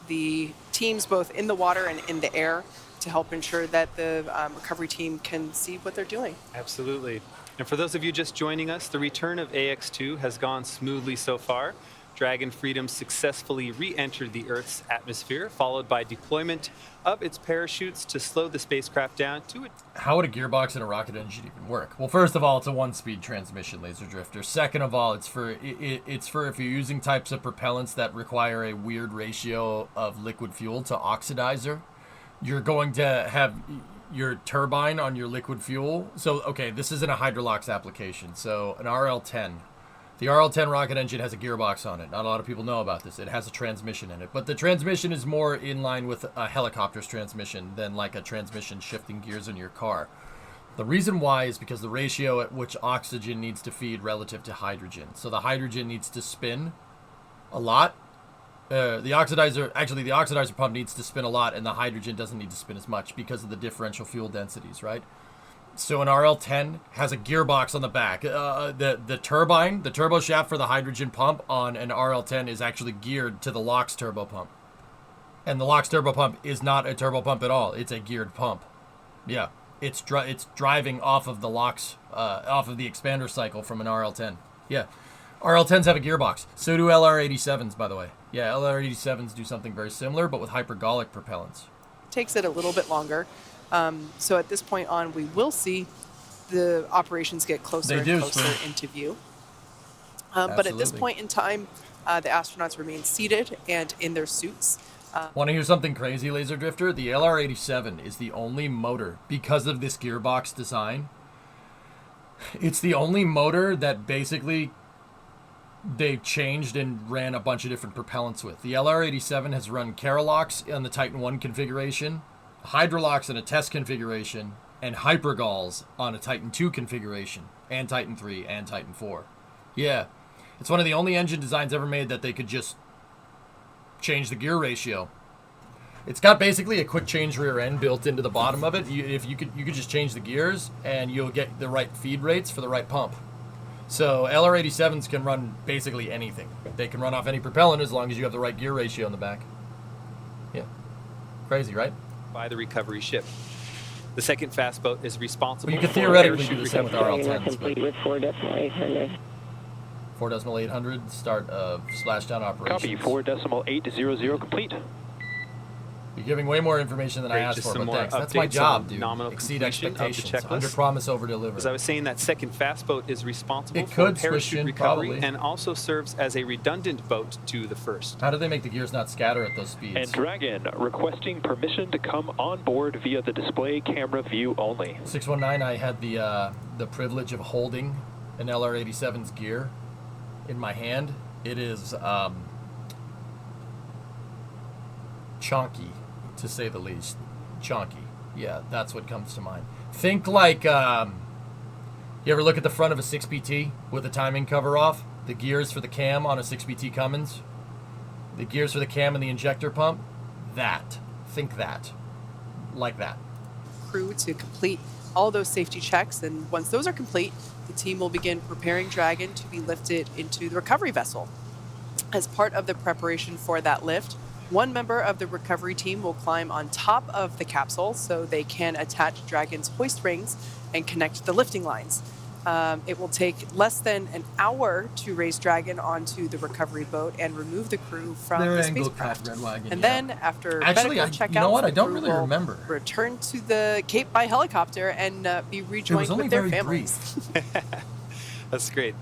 A: the teams both in the water and in the air to help ensure that the recovery team can see what they're doing.
B: Absolutely. And for those of you just joining us, the return of AX-2 has gone smoothly so far. Dragon Freedom successfully re-entered the Earth's atmosphere, followed by deployment of its parachutes to slow the spacecraft down to it.
C: How would a gearbox in a rocket engine even work? Well, first of all, it's a 1-speed transmission laser drifter. Second of all, it's for if you're using types of propellants that require a weird ratio of liquid fuel to oxidizer. You're going to have your turbine on your liquid fuel. So, okay, this isn't a hydrolox application. So, an RL-10. The RL-10 rocket engine has a gearbox on it. Not a lot of people know about this. It has a transmission in it. But the transmission is more in line with a helicopter's transmission than like a transmission shifting gears in your car. The reason why is because the ratio at which oxygen needs to feed relative to hydrogen. So, the hydrogen needs to spin a lot. The oxidizer pump needs to spin a lot, and the hydrogen doesn't need to spin as much because of the differential fuel densities, right? So an RL-10 has a gearbox on the back. The turbine, the turbo shaft for the hydrogen pump on an RL-10 is actually geared to the LOX turbo pump. And the LOX turbo pump is not a turbo pump at all. It's a geared pump. Yeah. It's driving off of the locks, off of the expander cycle from an RL-10. Yeah. RL-10s have a gearbox. So do LR-87s, by the way. Yeah, LR-87s do something very similar, but with hypergolic propellants.
A: Takes it a little bit longer. So at this point on, we will see the operations get closer and closer into view. But at this point in time, the astronauts remain seated and in their suits.
C: Want to hear something crazy, Laser Drifter? The LR-87 is the only motor, because of this gearbox design, it's the only motor that basically they changed and ran a bunch of different propellants with. The LR-87 has run Carolox on the Titan 1 configuration, Hydrolox in a test configuration, and Hypergols on a Titan 2 configuration, and Titan 3 and Titan 4. Yeah, it's one of the only engine designs ever made that they could just change the gear ratio. It's got basically a quick change rear end built into the bottom of it. You could just change the gears and you'll get the right feed rates for the right pump. So LR-87s can run basically anything. They can run off any propellant as long as you have the right gear ratio in the back. Yeah, crazy, right?
B: By the recovery ship. The second fast boat is responsible.
C: Well, you could
B: for
C: theoretically
B: parachute
C: do the same with
B: recovery.
C: RL-10s.
E: Complete with 4.800.
C: 4.800 start of splashdown operations.
D: Copy, 4.800 complete.
C: You're giving way more information than I asked
B: Just
C: for,
B: some
C: but
B: more
C: thanks. That's my
B: updates
C: job,
B: on
C: dude.
B: nominal
C: Exceed
B: completion of the
C: expectations.
B: checklist.
C: Under promise, over deliver.
B: As I was saying, that second fast boat is responsible
C: It
B: for
C: could switch
B: parachute
C: in,
B: recovery
C: probably.
B: and also serves as a redundant boat to the first.
C: How do they make the gears not scatter at those speeds?
D: And Dragon, requesting permission to come on board via the display camera view only.
C: 619, I had the privilege of holding an LR-87's gear in my hand. It is chonky, to say the least. Chonky. Yeah, that's what comes to mind. Think like, you ever look at the front of a 6PT with the timing cover off? The gears for the cam on a 6PT Cummins? The gears for the cam and the injector pump? That. Think that. Like that.
A: Crew to complete all those safety checks, and once those are complete, the team will begin preparing Dragon to be lifted into the recovery vessel. As part of the preparation for that lift, one member of the recovery team will climb on top of the capsule so they can attach Dragon's hoist rings and connect the lifting lines. It will take less than an hour to raise Dragon onto the recovery boat and remove the crew from the spacecraft. And then, after medical checkouts,
C: you know what? I don't
A: the crew
C: really
A: will
C: remember.
A: return to the Cape by helicopter and be rejoined with their families.
B: That's great.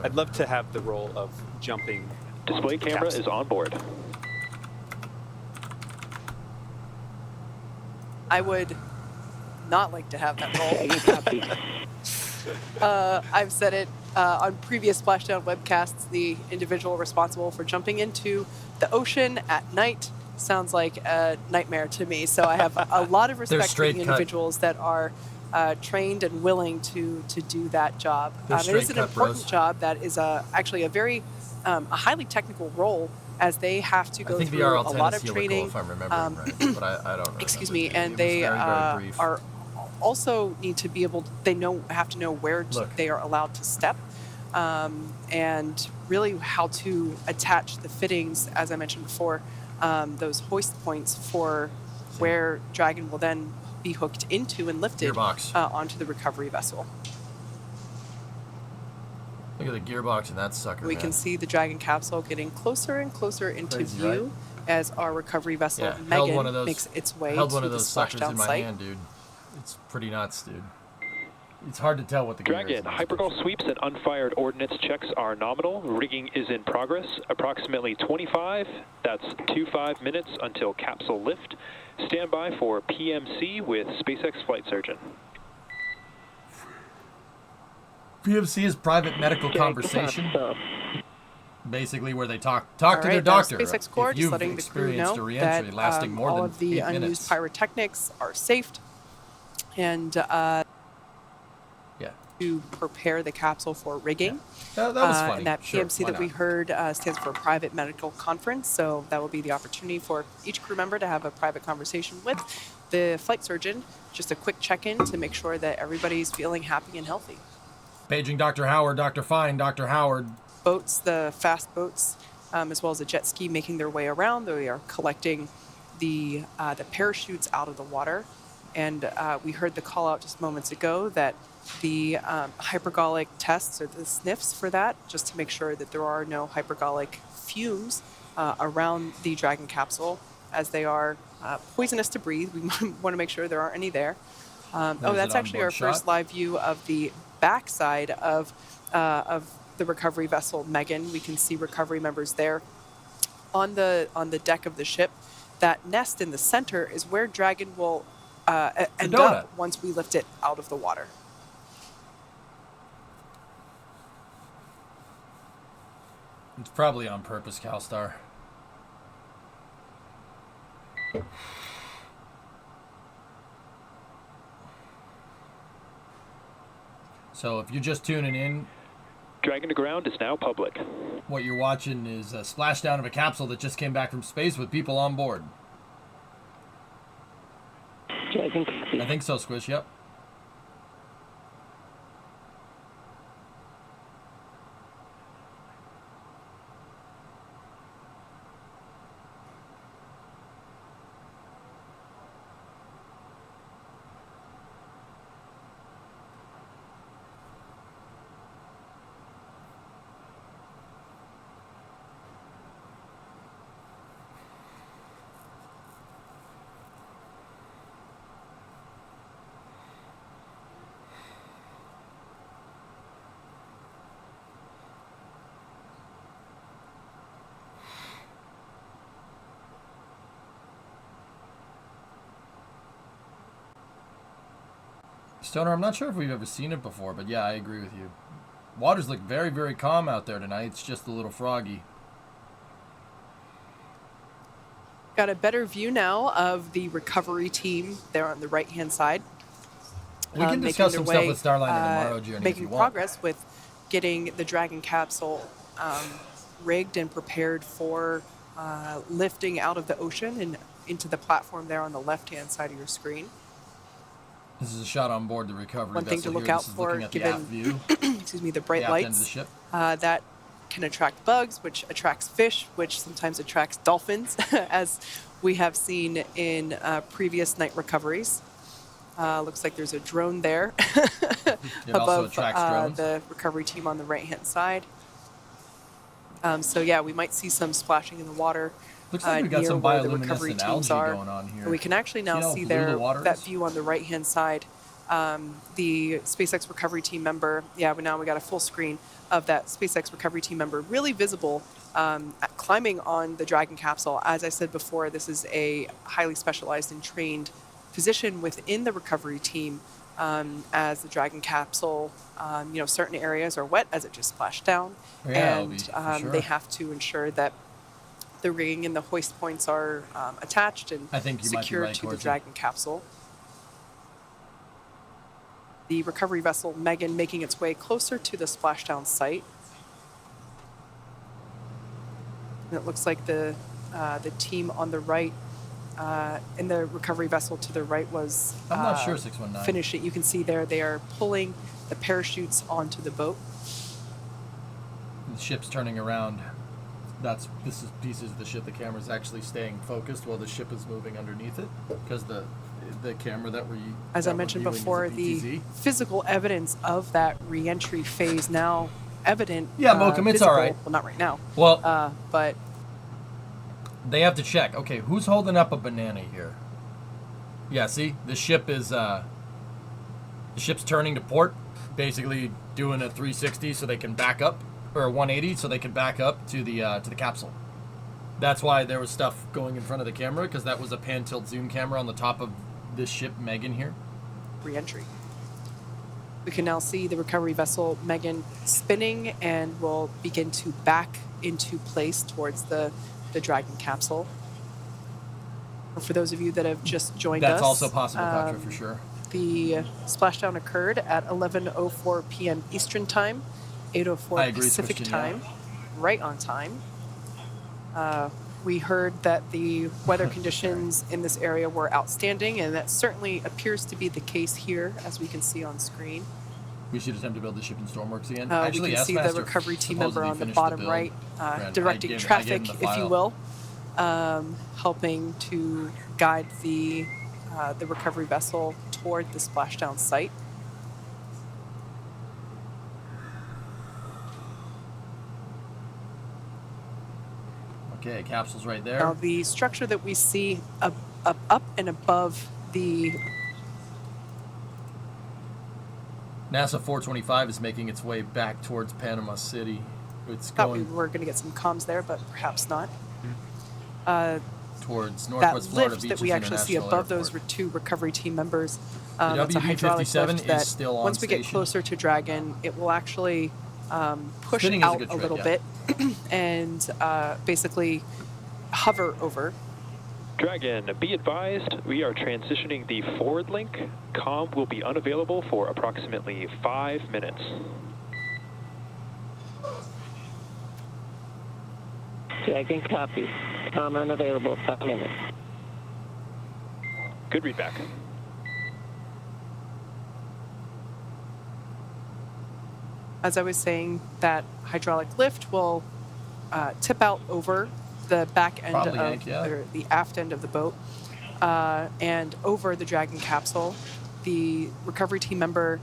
B: I'd love to have the role of jumping.
D: Display camera is on board.
A: I would not like to have that role. I've said it on previous Splashdown webcasts, the individual responsible for jumping into the ocean at night sounds like a nightmare to me. So I have a lot of respect for the individuals that are trained and willing to do that job. It is an important job that is actually a very a highly technical role, as they have to go through a lot of training.
C: If I'm remembering right, but I don't know.
A: Excuse me, and they are also need to be able. Have to know where they are allowed to step, and really how to attach the fittings, as I mentioned before, those hoist points for where Dragon will then be hooked into and lifted onto the recovery vessel.
C: Look at the gearbox in that sucker.
A: We can see the Dragon capsule getting closer and closer into view as our recovery vessel Megan makes its way to the splashdown site.
C: Hand, dude. It's pretty nuts, dude. It's hard to tell what the gear is.
D: Dragon, hypergol sweeps and unfired ordnance checks are nominal. Rigging is in progress. Approximately 25, that's 25 minutes until capsule lift. Stand by for PMC with SpaceX flight surgeon.
C: PMC is private medical conversation. Basically, where they talk to their doctor.
A: SpaceX Corps just letting the crew know that all of the unused pyrotechnics are safe, and to prepare the capsule for rigging.
C: That was funny.
A: And that PMC that we heard stands for Private Medical Conference, so that will be the opportunity for each crew member to have a private conversation with the flight surgeon. Just a quick check-in to make sure that everybody's feeling happy and healthy.
C: Paging Dr. Howard, Dr. Fine, Dr. Howard.
A: Boats, the fast boats, as well as a jet ski making their way around. They are collecting the parachutes out of the water And we heard the call out just moments ago that the hypergolic tests or the sniffs for that, just to make sure that there are no hypergolic fumes around the Dragon capsule, as they are poisonous to breathe. We want to make sure there aren't any there. Oh, that's actually our first live view of the backside of the recovery vessel Megan. We can see recovery members there on the deck of the ship. That nest in the center is where Dragon will end up once we lift it out of the water.
C: It's probably on purpose, CalStar. So if you're just tuning in,
D: Dragon to ground is now public.
C: What you're watching is a splashdown of a capsule that just came back from space with people on board. I think so, Squish, yep. Stoner, I'm not sure if we've ever seen it before, but yeah, I agree with you. Waters look very, very calm out there tonight. It's just a little froggy.
A: Got a better view now of the recovery team there on the right-hand side.
C: We can discuss some stuff with Starline and tomorrow, Journey,
A: making
C: if you want.
A: progress with getting the Dragon capsule rigged and prepared for lifting out of the ocean and into the platform there on the left-hand side of your screen.
C: This is a shot on board the recovery
A: One thing to
C: vessel
A: look
C: here.
A: out
C: This is
A: for,
C: looking at the
A: given
C: aft view.
A: excuse me, the bright
C: The aft end of
A: lights
C: the ship.
A: that can attract bugs, which attracts fish, which sometimes attracts dolphins, as we have seen in previous night recoveries. Looks like there's a drone there above the recovery team on the right-hand side. So yeah, we might see some splashing in the water.
C: Looks like we've got some bioluminescent algae going on here.
A: And we can actually now see there that view on the right-hand side. The SpaceX recovery team member, yeah, we got a full screen of that SpaceX recovery team member, really visible climbing on the Dragon capsule. As I said before, this is a highly specialized and trained position within the recovery team. As the Dragon capsule, certain areas are wet as it just splashed down, and they have to ensure that the rigging and the hoist points are attached and secured to the Dragon capsule. The recovery vessel Megan making its way closer to the splashdown site. And it looks like the team on the right in the recovery vessel to the right was
C: I'm not sure, 619.
A: finishing. You can see there they are pulling the parachutes onto the boat.
C: The ship's turning around. This is pieces of the ship. The camera's actually staying focused while the ship is moving underneath it, because the camera that we
A: as I mentioned before, the physical evidence of that re-entry phase now evident.
C: Yeah, Mokum, it's all right.
A: Well, not right now.
C: Well,
A: but
C: they have to check. Okay, who's holding up a banana here? Yeah, see, the ship's turning to port, basically doing a 360 so they can back up, or a 180 so they can back up to the capsule. That's why there was stuff going in front of the camera, because that was a pan tilt zoom camera on the top of this ship Megan here.
A: Re-entry. We can now see the recovery vessel Megan spinning and will begin to back into place towards the Dragon capsule. For those of you that have just joined us,
C: that's also possible, Contra, for sure.
A: The splashdown occurred at 11:04 p.m. Eastern Time, 8:04 Pacific Time, right on time. We heard that the weather conditions in this area were outstanding, and that certainly appears to be the case here, as we can see on screen.
C: We should attempt to build the ship in Stormworks again.
A: We can see the recovery team member on the bottom right, directing traffic, if you will, helping to guide the the recovery vessel toward the splashdown site.
C: Okay, capsule's right there.
A: Now, the structure that we see up and above the
C: NASA 425 is making its way back towards Panama City. It's
A: thought we
C: going
A: were going to get some comms there, but perhaps not.
C: towards
A: That
C: Northwest Florida
A: lift
C: Beaches
A: that we actually see
C: International
A: above
C: Airport.
A: those two recovery team members,
C: The
A: that's a hydraulic
C: WB-57
A: lift that
C: is still on
A: once we get
C: station.
A: closer to Dragon, it will actually push
C: Spinning is a
A: out
C: good
A: a
C: trick,
A: little
C: yeah.
A: bit and basically hover over.
D: Dragon, be advised, we are transitioning the forward link. Comm will be unavailable for approximately 5 minutes.
E: Dragon copy. Comm unavailable, 5 minutes.
D: Good readback.
A: As I was saying, that hydraulic lift will tip out over the back end
C: Probably
A: of,
C: yank, yeah.
A: or the aft end of the boat and over the Dragon capsule. The recovery team member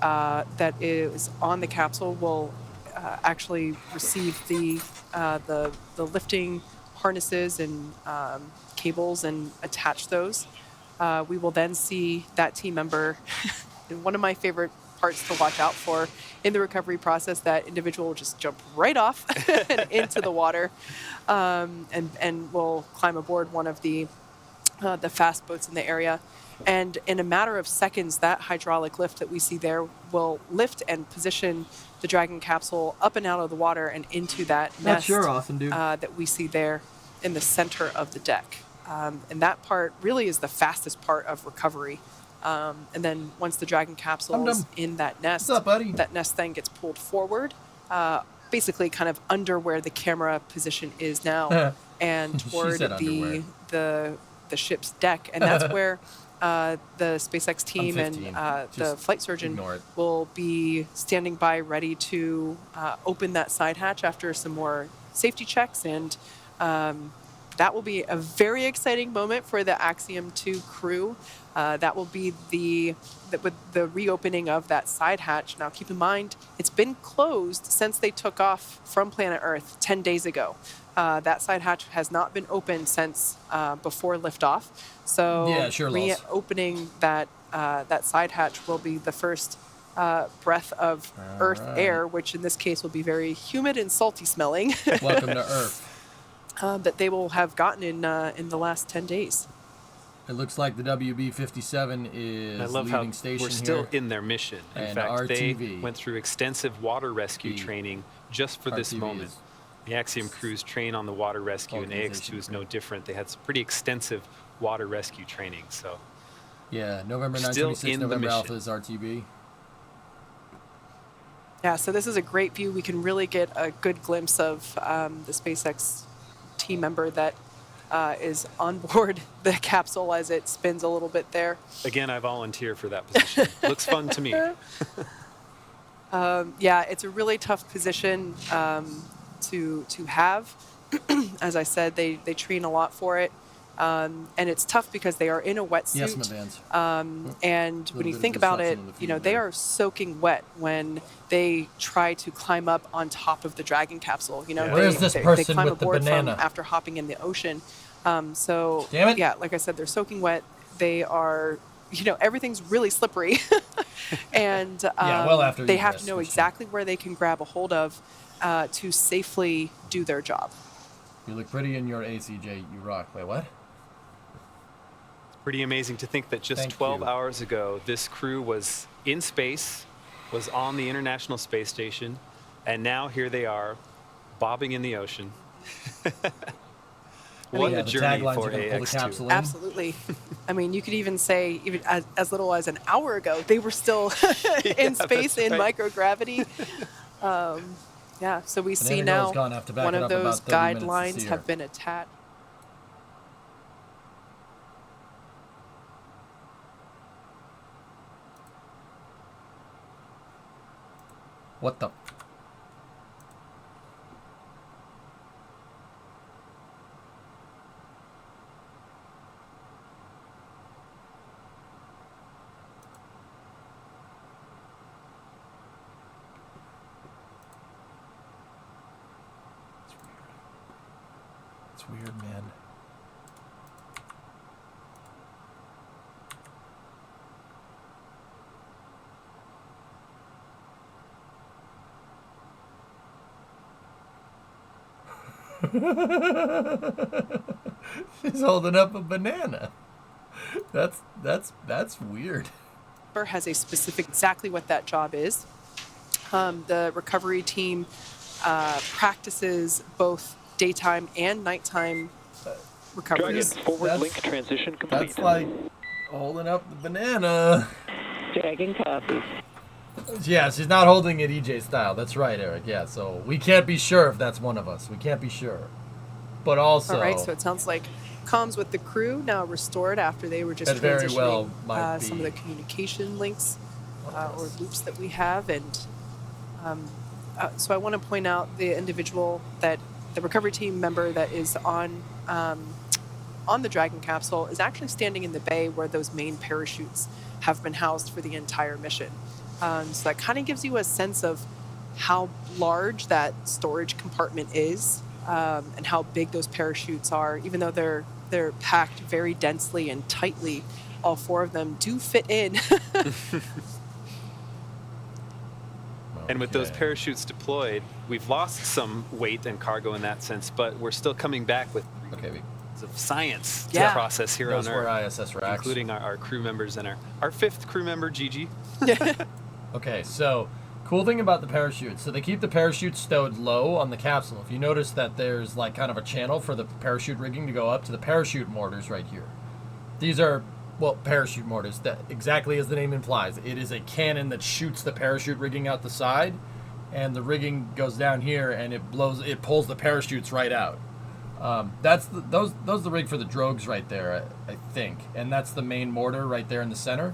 A: that is on the capsule will actually receive the lifting harnesses and cables and attach those. We will then see that team member, and one of my favorite parts to watch out for in the recovery process, that individual will just jump right off and into the water and will climb aboard one of the fast boats in the area. And in a matter of seconds, that hydraulic lift that we see there will lift and position the Dragon capsule up and out of the water and into that
C: That's
A: nest
C: sure awesome, dude.
A: that we see there in the center of the deck. And that part really is the fastest part of recovery. And then once the Dragon capsule is in that nest,
C: What's up, buddy?
A: that nest then gets pulled forward, basically kind of under where the camera position is now, and
C: She
A: toward
C: said underwear.
A: the ship's deck. And that's where the SpaceX team and
C: 15.
A: the
C: Just
A: flight surgeon
C: ignore it.
A: will be standing by ready to open that side hatch after some more safety checks. And that will be a very exciting moment for the Axiom-2 crew. That will be with the reopening of that side hatch. Now, keep in mind, it's been closed since they took off from planet Earth 10 days ago. That side hatch has not been opened since before liftoff. So
C: Yeah, sure, lols.
A: reopening that side hatch will be the first breath of Earth
C: right.
A: air, which in this case will be very humid and salty smelling.
C: Welcome to Earth.
A: That they will have gotten in the last 10 days.
C: It looks like the WB-57 is
B: I love how
C: leaving station
B: we're still
C: here.
B: in their mission. In
C: And
B: fact,
C: RTV.
B: they went through extensive water rescue
C: The
B: training just for this
C: RTV
B: moment.
C: is
B: The Axiom crews train on the water rescue, and AX2 is no different. They had some pretty extensive water rescue training. So
C: Yeah, November
B: Still
C: 926,
B: in the
C: November
B: mission.
C: Alpha is RTV.
A: Yeah, so this is a great view. We can really get a good glimpse of the SpaceX team member that is on board the capsule as it spins a little bit there.
B: again, I volunteer for that position. Looks fun to me.
A: Yeah, it's a really tough position to have. As I said, they train a lot for it. And it's tough because they are in a wetsuit.
C: Yes, my vans.
A: And when
C: Little
A: you
C: bit of
A: think about it,
C: disruption in the
A: you know,
C: feed
A: they
C: there.
A: are soaking wet when they try to climb up on top of the Dragon capsule. You know,
B: Yeah.
C: Where's this
A: they
C: person
A: climb
C: with the
A: aboard
C: banana?
A: from after hopping in the ocean. So
C: Damn it.
A: yeah, like I said, they're soaking wet. They are, you know, everything's really slippery. And
C: Yeah, well after
A: they
C: you
A: have
C: rest,
A: to know
C: which-
A: exactly where they can grab a hold of to safely do their job.
C: You look pretty in your ACJ. You rock. Wait, what?
B: Pretty amazing to think that just
C: Thank
B: 12
C: you.
B: hours ago, this crew was in space, was on the International Space Station, and now here they are, bobbing in the ocean. What
C: Yeah,
B: a
C: the
B: journey
C: taglines
B: for
C: are gonna pull the
B: AX2.
C: capsule in.
A: Absolutely. I mean, you could even say, even as little as an hour ago, they were still in space
B: that's
A: in
B: right.
A: microgravity. Yeah, so we see
C: Banana Girl's
A: now
C: gone. I have to back
A: one
C: it
A: of
C: up
A: those
C: about 30 minutes to
A: guidelines
C: see
A: have
C: her.
A: been attached.
C: What the? That's weird, man. She's holding up a banana. That's weird.
A: Has a specific exactly what that job is. The recovery team practices both daytime and nighttime recovery.
D: Dragon, forward link transition complete.
C: That's like holding up the banana.
E: Dragon copies.
C: Yeah, she's not holding it EJ style. That's right, Eric. Yeah, so we can't be sure if that's one of us. We can't be sure. But also...
A: All right, so it sounds like comms with the crew now restored after they were just
C: that very
A: transitioning
C: well might
A: some of the communication links or loops that we have. And so I want to point out the individual that the recovery team member that is on the Dragon capsule is actually standing in the bay where those main parachutes have been housed for the entire mission. So that kind of gives you a sense of how large that storage compartment is and how big those parachutes are. Even though they're packed very densely and tightly, all four of them do fit in.
B: And with those parachutes deployed, we've lost some weight and cargo in that sense, but we're still coming back with of science to process here on Earth, including our crew members and our fifth crew member, Gigi.
C: Okay, so cool thing about the parachutes. So they keep the parachutes stowed low on the capsule. If you notice that there's like kind of a channel for the parachute rigging to go up to the parachute mortars right here. These are, well, parachute mortars. That exactly as the name implies. It is a cannon that shoots the parachute rigging out the side, and the rigging goes down here and it pulls the parachutes right out. Those the rig for the drogues right there, I think, and that's the main mortar right there in the center.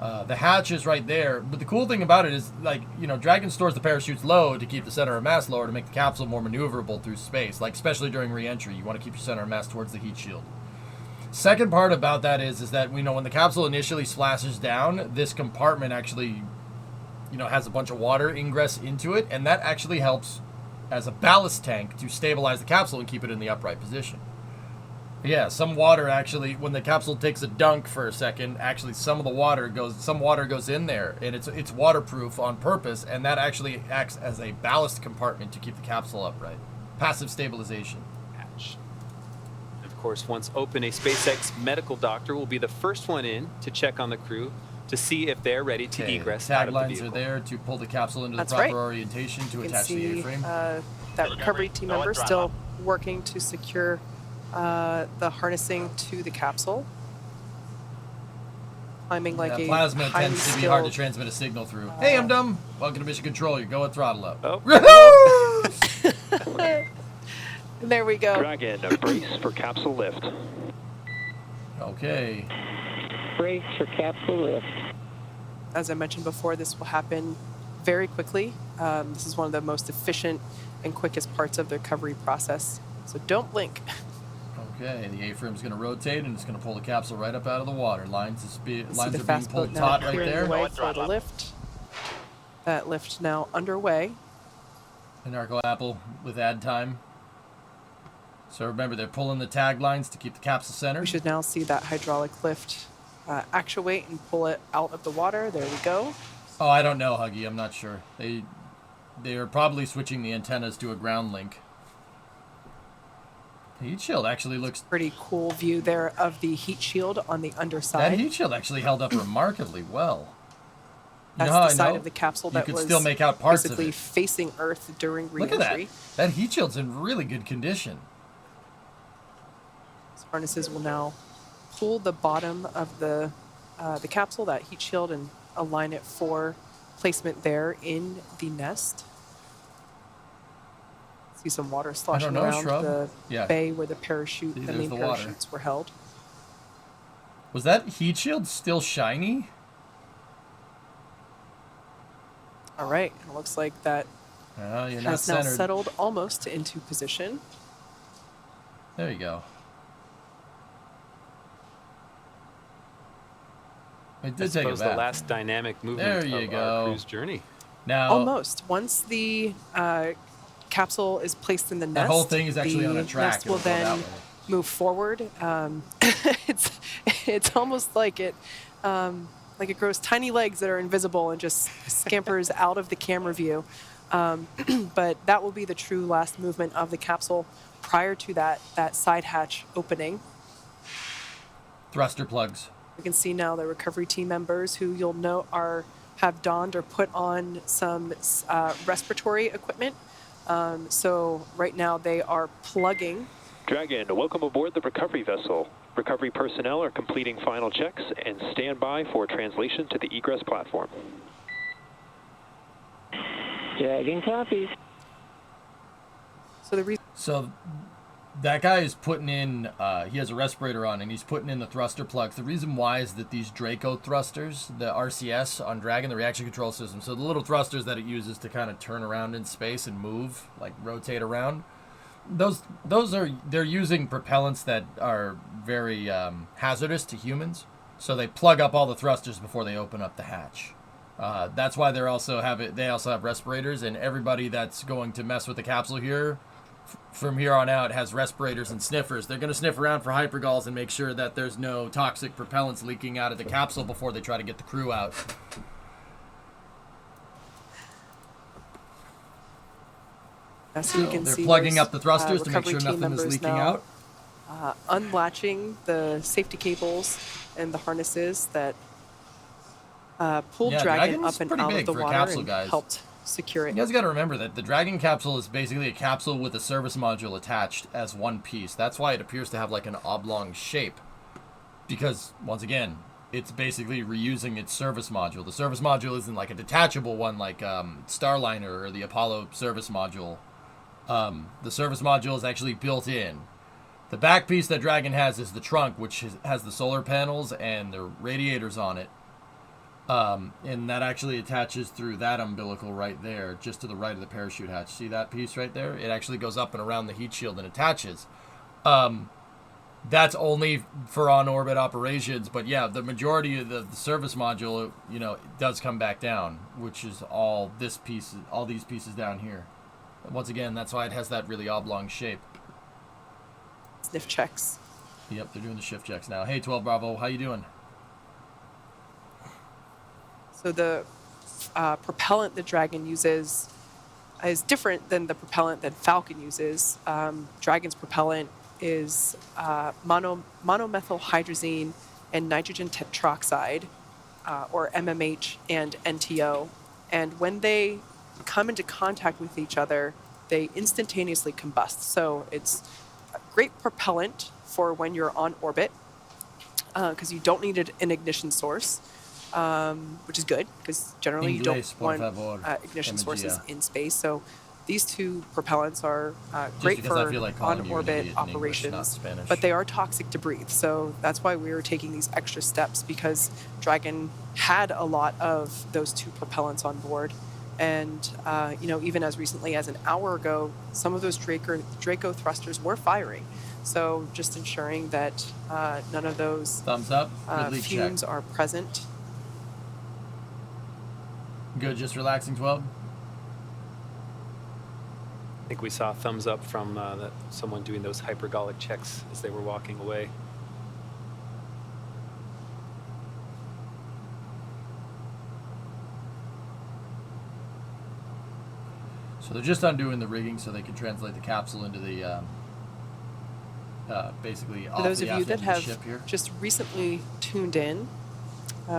C: The hatch is right there, but the cool thing about it is, like, you know, Dragon stores the parachutes low to keep the center of mass lower to make the capsule more maneuverable through space. Like, especially during re-entry, you want to keep your center of mass towards the heat shield. Second part about that is that, you know, when the capsule initially splashes down, this compartment actually, you know, has a bunch of water ingress into it, and that actually helps as a ballast tank to stabilize the capsule and keep it in the upright position. Yeah, some water actually, when the capsule takes a dunk for a second, actually some water goes in there, and it's waterproof on purpose, and that actually acts as a ballast compartment to keep the capsule upright. Passive stabilization.
B: Hatch. Of course, once open, a SpaceX medical doctor will be the first one in to check on the crew to see if they're ready to egress out of the vehicle.
C: Taglines are there to pull the capsule into the proper orientation to attach the A-frame.
A: That recovery team member still working to secure the harnessing to the capsule. Climbing like a
C: plasma tends to be hard to transmit a signal through. Hey, I'm dumb. Welcome to Mission Control. You go with throttle up.
B: Oh.
A: There we go.
D: Dragon, brace for capsule lift.
C: Okay.
E: Brace for capsule lift.
A: As I mentioned before, this will happen very quickly. This is one of the most efficient and quickest parts of the recovery process. So don't blink.
C: Okay, the A-frame's going to rotate and it's going to pull the capsule right up out of the water. Lines are being pulled
A: now
C: taut right there.
A: For the lift. That lift now underway.
C: And Narco Apple with add time. So remember, they're pulling the tag lines to keep the capsule centered.
A: We should now see that hydraulic lift actuate and pull it out of the water. There we go.
C: Oh, I don't know, Huggy. I'm not sure. They are probably switching the antennas to a ground link. The heat shield actually looks...
A: Pretty cool view there of the heat shield on the underside.
C: That heat shield actually held up remarkably well.
A: That's the side of the capsule that was
C: still make out parts
A: basically
C: of it.
A: Facing Earth during re-entry.
C: Look at that. That heat shield's in really good condition.
A: These harnesses will now pull the bottom of the capsule, that heat shield, and align it for placement there in the nest. See some water sloshing around the bay where the main parachutes were held.
C: Was that heat shield still shiny?
A: All right, it looks like that has now settled almost into position.
C: There you go. It did take a bath.
B: The last dynamic movement of our crew's journey.
C: Now,
A: almost. Once the capsule is placed in the nest,
C: That whole thing is actually on a track.
A: Nest will
C: It'll go that
A: then
C: way.
A: move forward. It's almost like it grows tiny legs that are invisible and just scampers out of the camera view. But that will be the true last movement of the capsule prior to that side hatch opening.
C: Thruster plugs.
A: You can see now the recovery team members who you'll note have donned or put on some respiratory equipment. So right now they are plugging.
D: Dragon, welcome aboard the recovery vessel. Recovery personnel are completing final checks and stand by for translation to the egress platform.
E: Dragon copies.
A: So
C: that guy is putting in, he has a respirator on, and he's putting in the thruster plugs. The reason why is that these Draco thrusters, the RCS on Dragon, the reaction control system, so the little thrusters that it uses to kind of turn around in space and move, like rotate around, they're using propellants that are very hazardous to humans. So they plug up all the thrusters before they open up the hatch. That's why they also have respirators, and everybody that's going to mess with the capsule here from here on out has respirators and sniffers. They're going to sniff around for hypergalls and make sure that there's no toxic propellants leaking out of the capsule before they try to get the crew out.
A: So you can
C: they're
A: see
C: plugging up the thrusters to make
A: recovery
C: sure
A: team
C: nothing is
A: members
C: leaking
A: now,
C: out.
A: Unlatching the safety cables and the harnesses that pulled Dragon
C: Dragon's
A: up and
C: pretty
A: out
C: big
A: of the
C: for a
A: water
C: capsule,
A: and
C: guys.
A: helped secure it.
C: You guys got to remember that the Dragon capsule is basically a capsule with a service module attached as one piece. That's why it appears to have like an oblong shape. Because, once again, it's basically reusing its service module. The service module isn't like a detachable one like Starliner or the Apollo service module. The service module is actually built in. The back piece that Dragon has is the trunk, which has the solar panels and the radiators on it. And that actually attaches through that umbilical right there, just to the right of the parachute hatch. See that piece right there? It actually goes up and around the heat shield and attaches. That's only for on-orbit operations, but yeah, the majority of the service module, does come back down, which is all these pieces down here. Once again, that's why it has that really oblong shape.
A: Sniff checks.
C: Yep, they're doing the shift checks now. Hey, 12 Bravo, how you doing?
A: So the propellant that Dragon uses is different than the propellant that Falcon uses. Dragon's propellant is monomethyl hydrazine and nitrogen tetroxide, or MMH and NTO. And when they come into contact with each other, they instantaneously combust. So it's a great propellant for when you're on orbit, because you don't need an ignition source. Which is good, because generally you don't want ignition sources in space. So these two propellants are great for on-orbit operations, but they are toxic to breathe. So that's why we were taking these extra steps, because Dragon had a lot of those two propellants on board. And, even as recently as an hour ago, some of those Draco thrusters were firing. So just ensuring that none of those
C: thumbs up,
A: fumes are present.
C: Good, just relaxing, 12.
B: I think we saw a thumbs up from someone doing those hypergolic checks as they were walking away.
C: So they're just undoing the rigging so they can translate the capsule into the basically off
A: For those
C: the
A: of you that
C: aft of the ship here.
A: have just recently tuned in,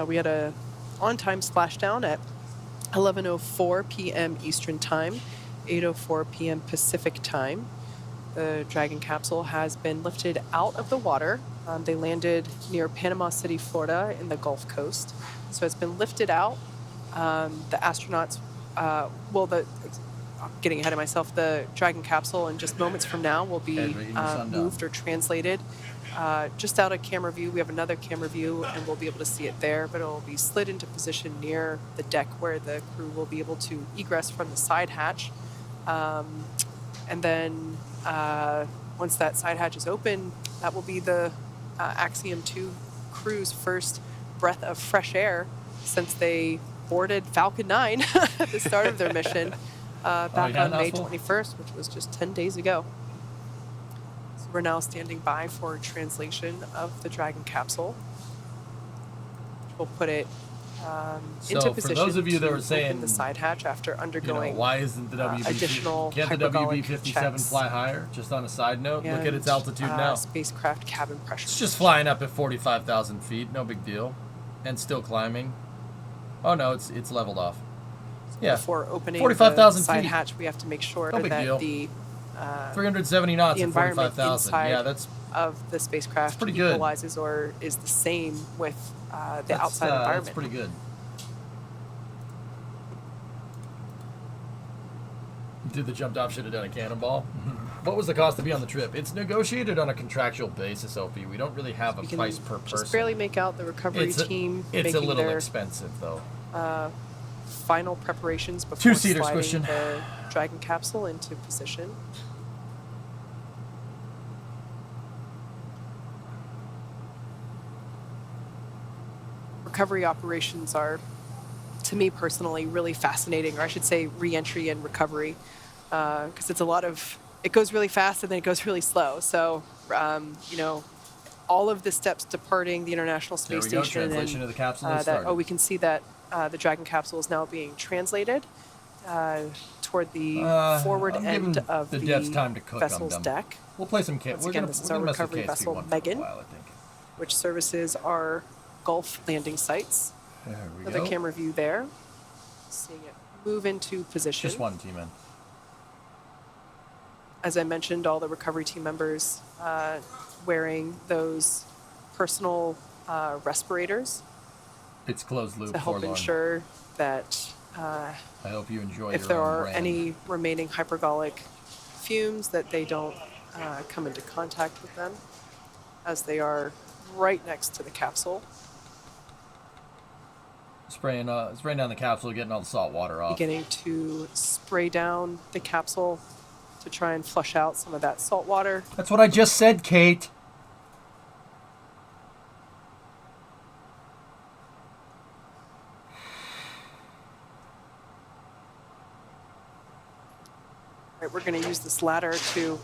A: we had a on-time splashdown at 11:04 p.m. Eastern Time, 8:04 p.m. Pacific Time. The Dragon capsule has been lifted out of the water. They landed near Panama City, Florida, in the Gulf Coast. So it's been lifted out. The astronauts, I'm getting ahead of myself, the Dragon capsule in just moments from now will be moved or translated just out of camera view. We have another camera view, and we'll be able to see it there, but it will be slid into position near the deck where the crew will be able to egress from the side hatch. And then once that side hatch is open, that will be the Axiom-2 crew's first breath of fresh air since they boarded Falcon 9 at the start of their mission. back
C: yeah,
A: on May
C: Knoxville?
A: 21st, which was just 10 days ago. So we're now standing by for translation of the Dragon capsule. We'll put it into
C: So,
A: position
C: for those of you that
A: to
C: were saying,
A: open the side hatch after undergoing
C: why isn't the
A: additional
C: can't the
A: hypergolic
C: WB-57
A: checks
C: fly higher? Just on a side note, look at its
A: and,
C: altitude now.
A: Spacecraft cabin pressure.
C: It's just flying up at 45,000 feet, no big deal, and still climbing. Oh no, it's leveled off. Yeah,
A: Before opening
C: 45,000
A: the side
C: feet.
A: hatch, we have to make sure
C: No big
A: that
C: deal.
A: the
C: 370 knots
A: the
C: at
A: environment
C: 45,000.
A: inside
C: Yeah, that's
A: of the spacecraft
C: pretty good.
A: equalizes or is the same with the outside environment.
C: That's pretty good. Did the jumped off should have done a cannonball? What was the cost to be on the trip? It's negotiated on a contractual basis, OP. We don't really have a
A: You can
C: price per person.
A: just barely make out the recovery team
C: It's a
A: making
C: little
A: their
C: expensive, though.
A: final preparations before
C: Two-seater
A: sliding
C: squishing.
A: the Dragon capsule into position. Recovery operations are, to me personally, really fascinating, or I should say re-entry and recovery, because it's a lot of, it goes really fast and then it goes really slow. So, you know, all of the steps departing the International Space
C: There we go,
A: Station.
C: translation
A: And,
C: of the capsule has started.
A: we can see that the Dragon capsule is now being translated toward the forward
C: I'm
A: end
C: giving
A: of
C: the
A: the
C: devs time to cook, I'm
A: vessel's
C: dumb.
A: deck.
C: We'll play some
A: Once again, this is our recovery vessel Megan, which services our Gulf landing sites.
C: There we
A: Another
C: go.
A: camera view there. Seeing it move into position.
C: Just one team in.
A: As I mentioned, all the recovery team members wearing those personal respirators
C: It's closed loop
A: to help
C: forlorn.
A: ensure that
C: I hope you enjoy
A: if
C: your
A: there
C: own
A: are
C: brand.
A: any remaining hypergolic fumes, that they don't come into contact with them, as they are right next to the capsule.
C: Spraying down the capsule, getting all the salt water off.
A: Beginning to spray down the capsule to try and flush out some of that salt water.
C: That's what I just said, Kate.
A: Right, we're going to use this ladder to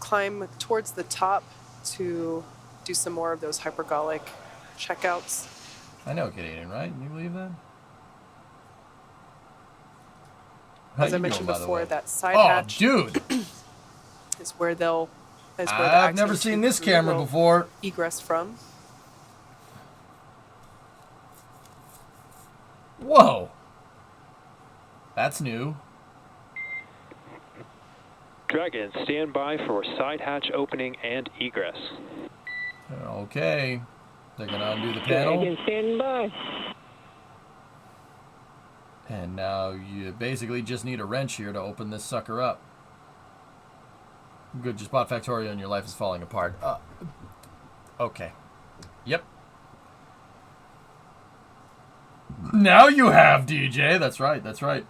A: climb towards the top to do some more of those hypergolic checkouts.
C: I know Canadian, right? Can you believe that?
A: As I
C: You know,
A: mentioned
C: by the
A: before,
C: way.
A: that side
C: Oh,
A: hatch
C: dude!
A: is where they'll. Is where the
C: I've never
A: Axiom-2
C: seen this
A: crew
C: camera
A: will
C: before.
A: Egress from.
C: Whoa! That's new.
D: Dragon, stand by for side hatch opening and egress.
C: Okay. They're gonna undo the panel.
E: Dragon, stand by.
C: And now you basically just need a wrench here to open this sucker up. Good, just bought Factorio and your life is falling apart. Okay. Yep. Now you have, DJ. That's right, that's right.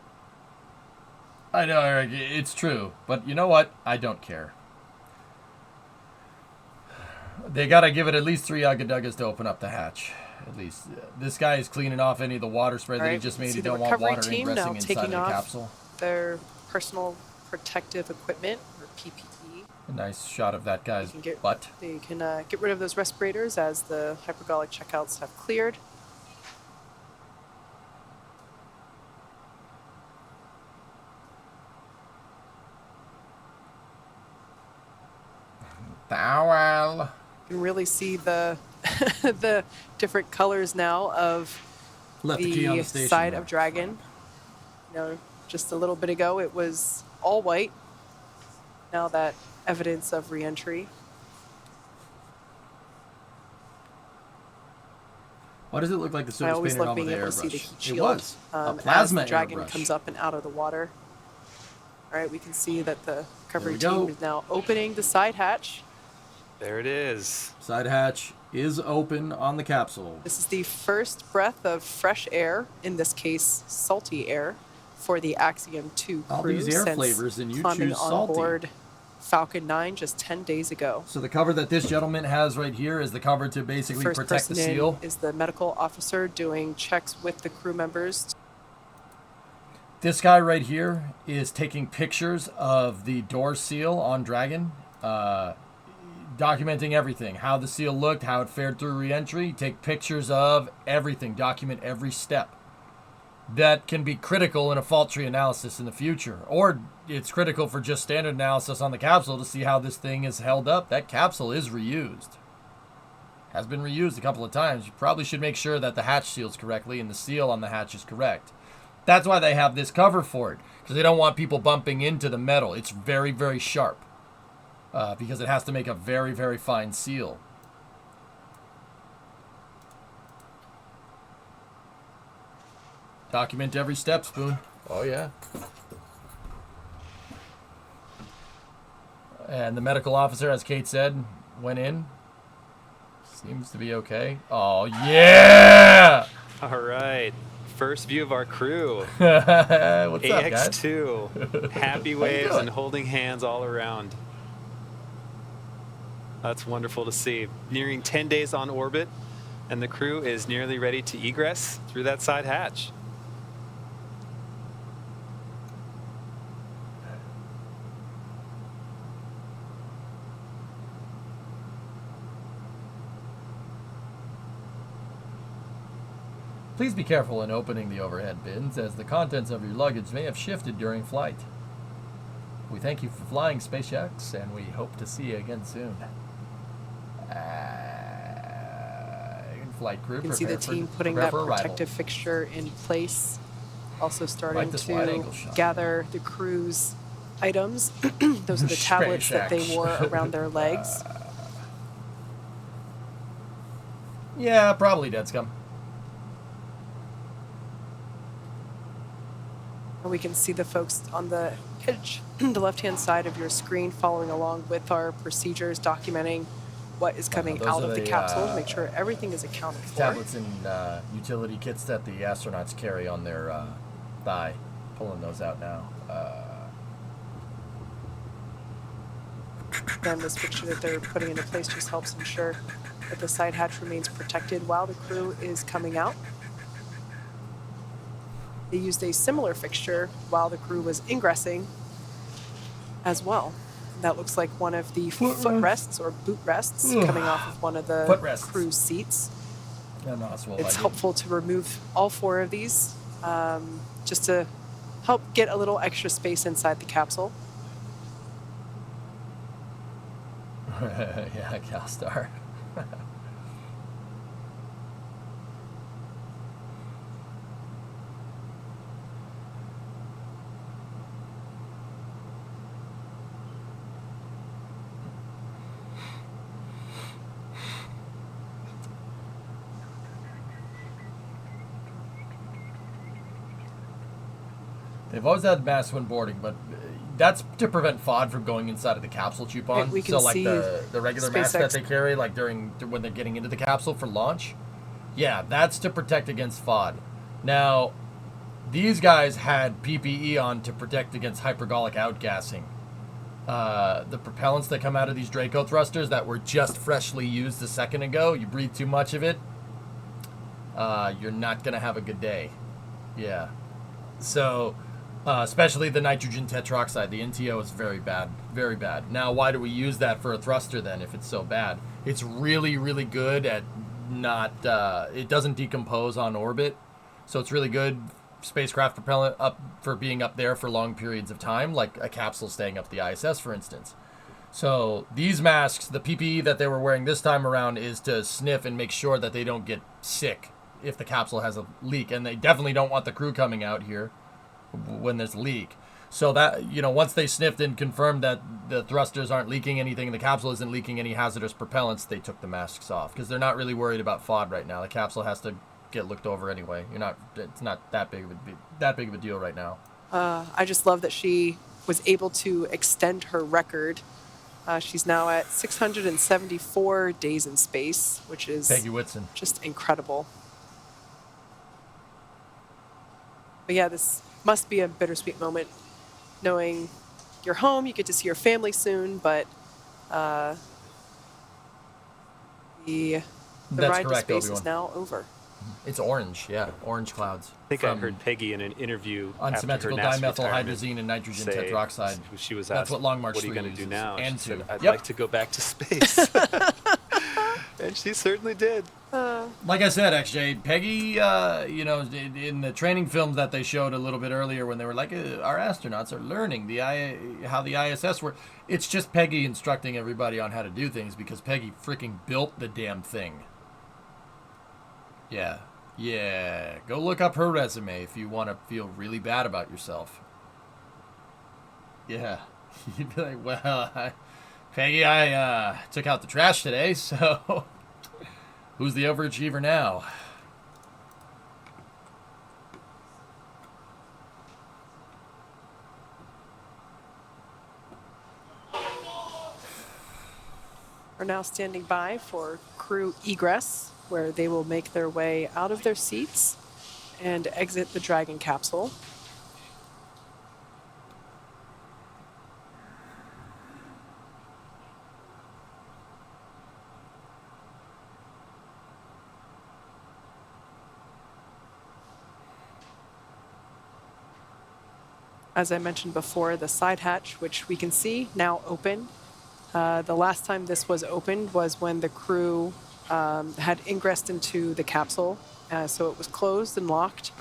C: I know, Eric, it's true. But you know what? I don't care. They gotta give it at least 3 Ugga-Duggas to open up the hatch. At least. This guy is cleaning off any of the water spray that he
A: Alright,
C: just
A: we
C: made.
A: see
C: He
A: the
C: don't want
A: recovery
C: water
A: team now
C: ingressing inside of
A: taking
C: the
A: off
C: capsule.
A: their personal protective equipment, or PPE.
C: A nice shot of that guy's butt.
A: They can get rid of those respirators as the hypergolic checkouts have cleared.
C: Well.
A: You can really see the the different colors now of
C: Left the key on the station
A: side
C: there.
A: of Dragon. You know, just a little bit ago it was all white. Now that evidence of re-entry.
C: Why does it look like the
A: I
C: surface
A: always
C: painted
A: love
C: on with
A: being
C: the
A: able to see
C: airbrush?
A: the heat
C: It
A: shield
C: was. A
A: as
C: plasma
A: the Dragon
C: airbrush.
A: comes up and out of the water. All right, we can see that the recovery
C: we go.
A: team is now opening the side hatch.
B: There it is.
C: Side hatch is open on the capsule.
A: This is the first breath of fresh air, in this case salty air, for the Axiom-2
C: All
A: crew
C: these air
A: since
C: flavors, and you
A: climbing
C: choose
A: on
C: salty.
A: board Falcon 9 just 10 days ago.
C: So the cover that this gentleman has right here is the cover to basically
A: First
C: protect the
A: person in
C: seal.
A: is the medical officer doing checks with the crew members.
C: This guy right here is taking pictures of the door seal on Dragon, documenting everything, how the seal looked, how it fared through re-entry. Take pictures of everything, document every step. That can be critical in a fault tree analysis in the future, or it's critical for just standard analysis on the capsule to see how this thing is held up. That capsule is reused. Has been reused a couple of times. You probably should make sure that the hatch seals correctly and the seal on the hatch is correct. That's why they have this cover for it, because they don't want people bumping into the metal. It's very, very sharp, because it has to make a very, very fine seal. Document every step, Spoon. Oh, yeah. And the medical officer, as Kate said, went in. Seems to be okay. Oh, yeah!
B: All right. First view of our crew.
C: What's up, guys?
B: AX2. Happy waves and holding hands all around. That's wonderful to see. Nearing 10 days on orbit, and the crew is nearly ready to egress through that side hatch.
C: Please be careful in opening the overhead bins, as the contents of your luggage may have shifted during flight. We thank you for flying SpaceX, and we hope to see you again soon. Flight crew,
A: you can see the team putting that protective fixture in place. Also starting to gather the crew's items. Those are the tablets that they wore around their legs.
C: Yeah, probably dead scum.
A: And we can see the folks on the edge, the left-hand side of your screen, following along with our procedures, documenting what is coming out of the capsule to make sure everything is accounted for.
C: Tablets and utility kits that the astronauts carry on their thigh. Pulling those out now.
A: Again, this fixture that they're putting into place just helps ensure that the side hatch remains protected while the crew is coming out. They used a similar fixture while the crew was ingressing as well. That looks like one of the foot rests or boot rests coming off of one of the crew's seats. It's helpful to remove all four of these just to help get a little extra space inside the capsule.
C: Yeah, CalStar. They've always had masks when boarding, but that's to prevent FOD from going inside of the capsule, Chupon.
A: We can
C: so, like
A: see
C: the regular mask that they carry, like when they're getting into the capsule for launch, yeah, that's to protect against FOD. Now, these guys had PPE on to protect against hypergolic outgassing. The propellants that come out of these Draco thrusters that were just freshly used a second ago, you breathe too much of it, you're not gonna have a good day. Yeah. So. Especially the nitrogen tetroxide. The NTO is very bad. Very bad. Now, why do we use that for a thruster then if it's so bad? It's really, really good at not... it doesn't decompose on orbit. So it's really good spacecraft propellant up for being up there for long periods of time, like a capsule staying up the ISS, for instance. So these masks, the PPE that they were wearing this time around is to sniff and make sure that they don't get sick if the capsule has a leak. And they definitely don't want the crew coming out here when there's a leak. So that, once they sniffed and confirmed that the thrusters aren't leaking anything and the capsule isn't leaking any hazardous propellants, they took the masks off because they're not really worried about FOD right now. The capsule has to get looked over anyway. It's not that big of a deal right now.
A: I just love that she was able to extend her record. She's now at 674 days in space, which is
C: Peggy Whitson.
A: Just incredible. But yeah, this must be a bittersweet moment, knowing you're home, you get to see your family soon, but the ride to space is now over.
C: It's orange, yeah, orange clouds.
B: I think I heard Peggy in an interview
C: unsymmetrical
B: after her NASA
C: dimethylhydrazine and nitrogen
B: say,
C: tetroxide.
B: She was
C: That's
B: asked,
C: what Long March
B: what are you
C: 3
B: going to do
C: uses.
B: now?
C: And
B: she said,
C: 2.
B: I'd
C: Yep.
B: like to go back to space. And she certainly did.
C: Like I said, XJ, Peggy, you know, in the training films that they showed a little bit earlier when they were like, our astronauts are learning how the ISS works. It's just Peggy instructing everybody on how to do things because Peggy freaking built the damn thing. Yeah. Yeah. Go look up her resume if you want to feel really bad about yourself. Yeah. You'd be like, well, Peggy, I took out the trash today, so who's the overachiever now?
A: Are now standing by for crew egress, where they will make their way out of their seats and exit the Dragon capsule. As I mentioned before, the side hatch, which we can see now open. The last time this was opened was when the crew had ingressed into the capsule. So it was closed and locked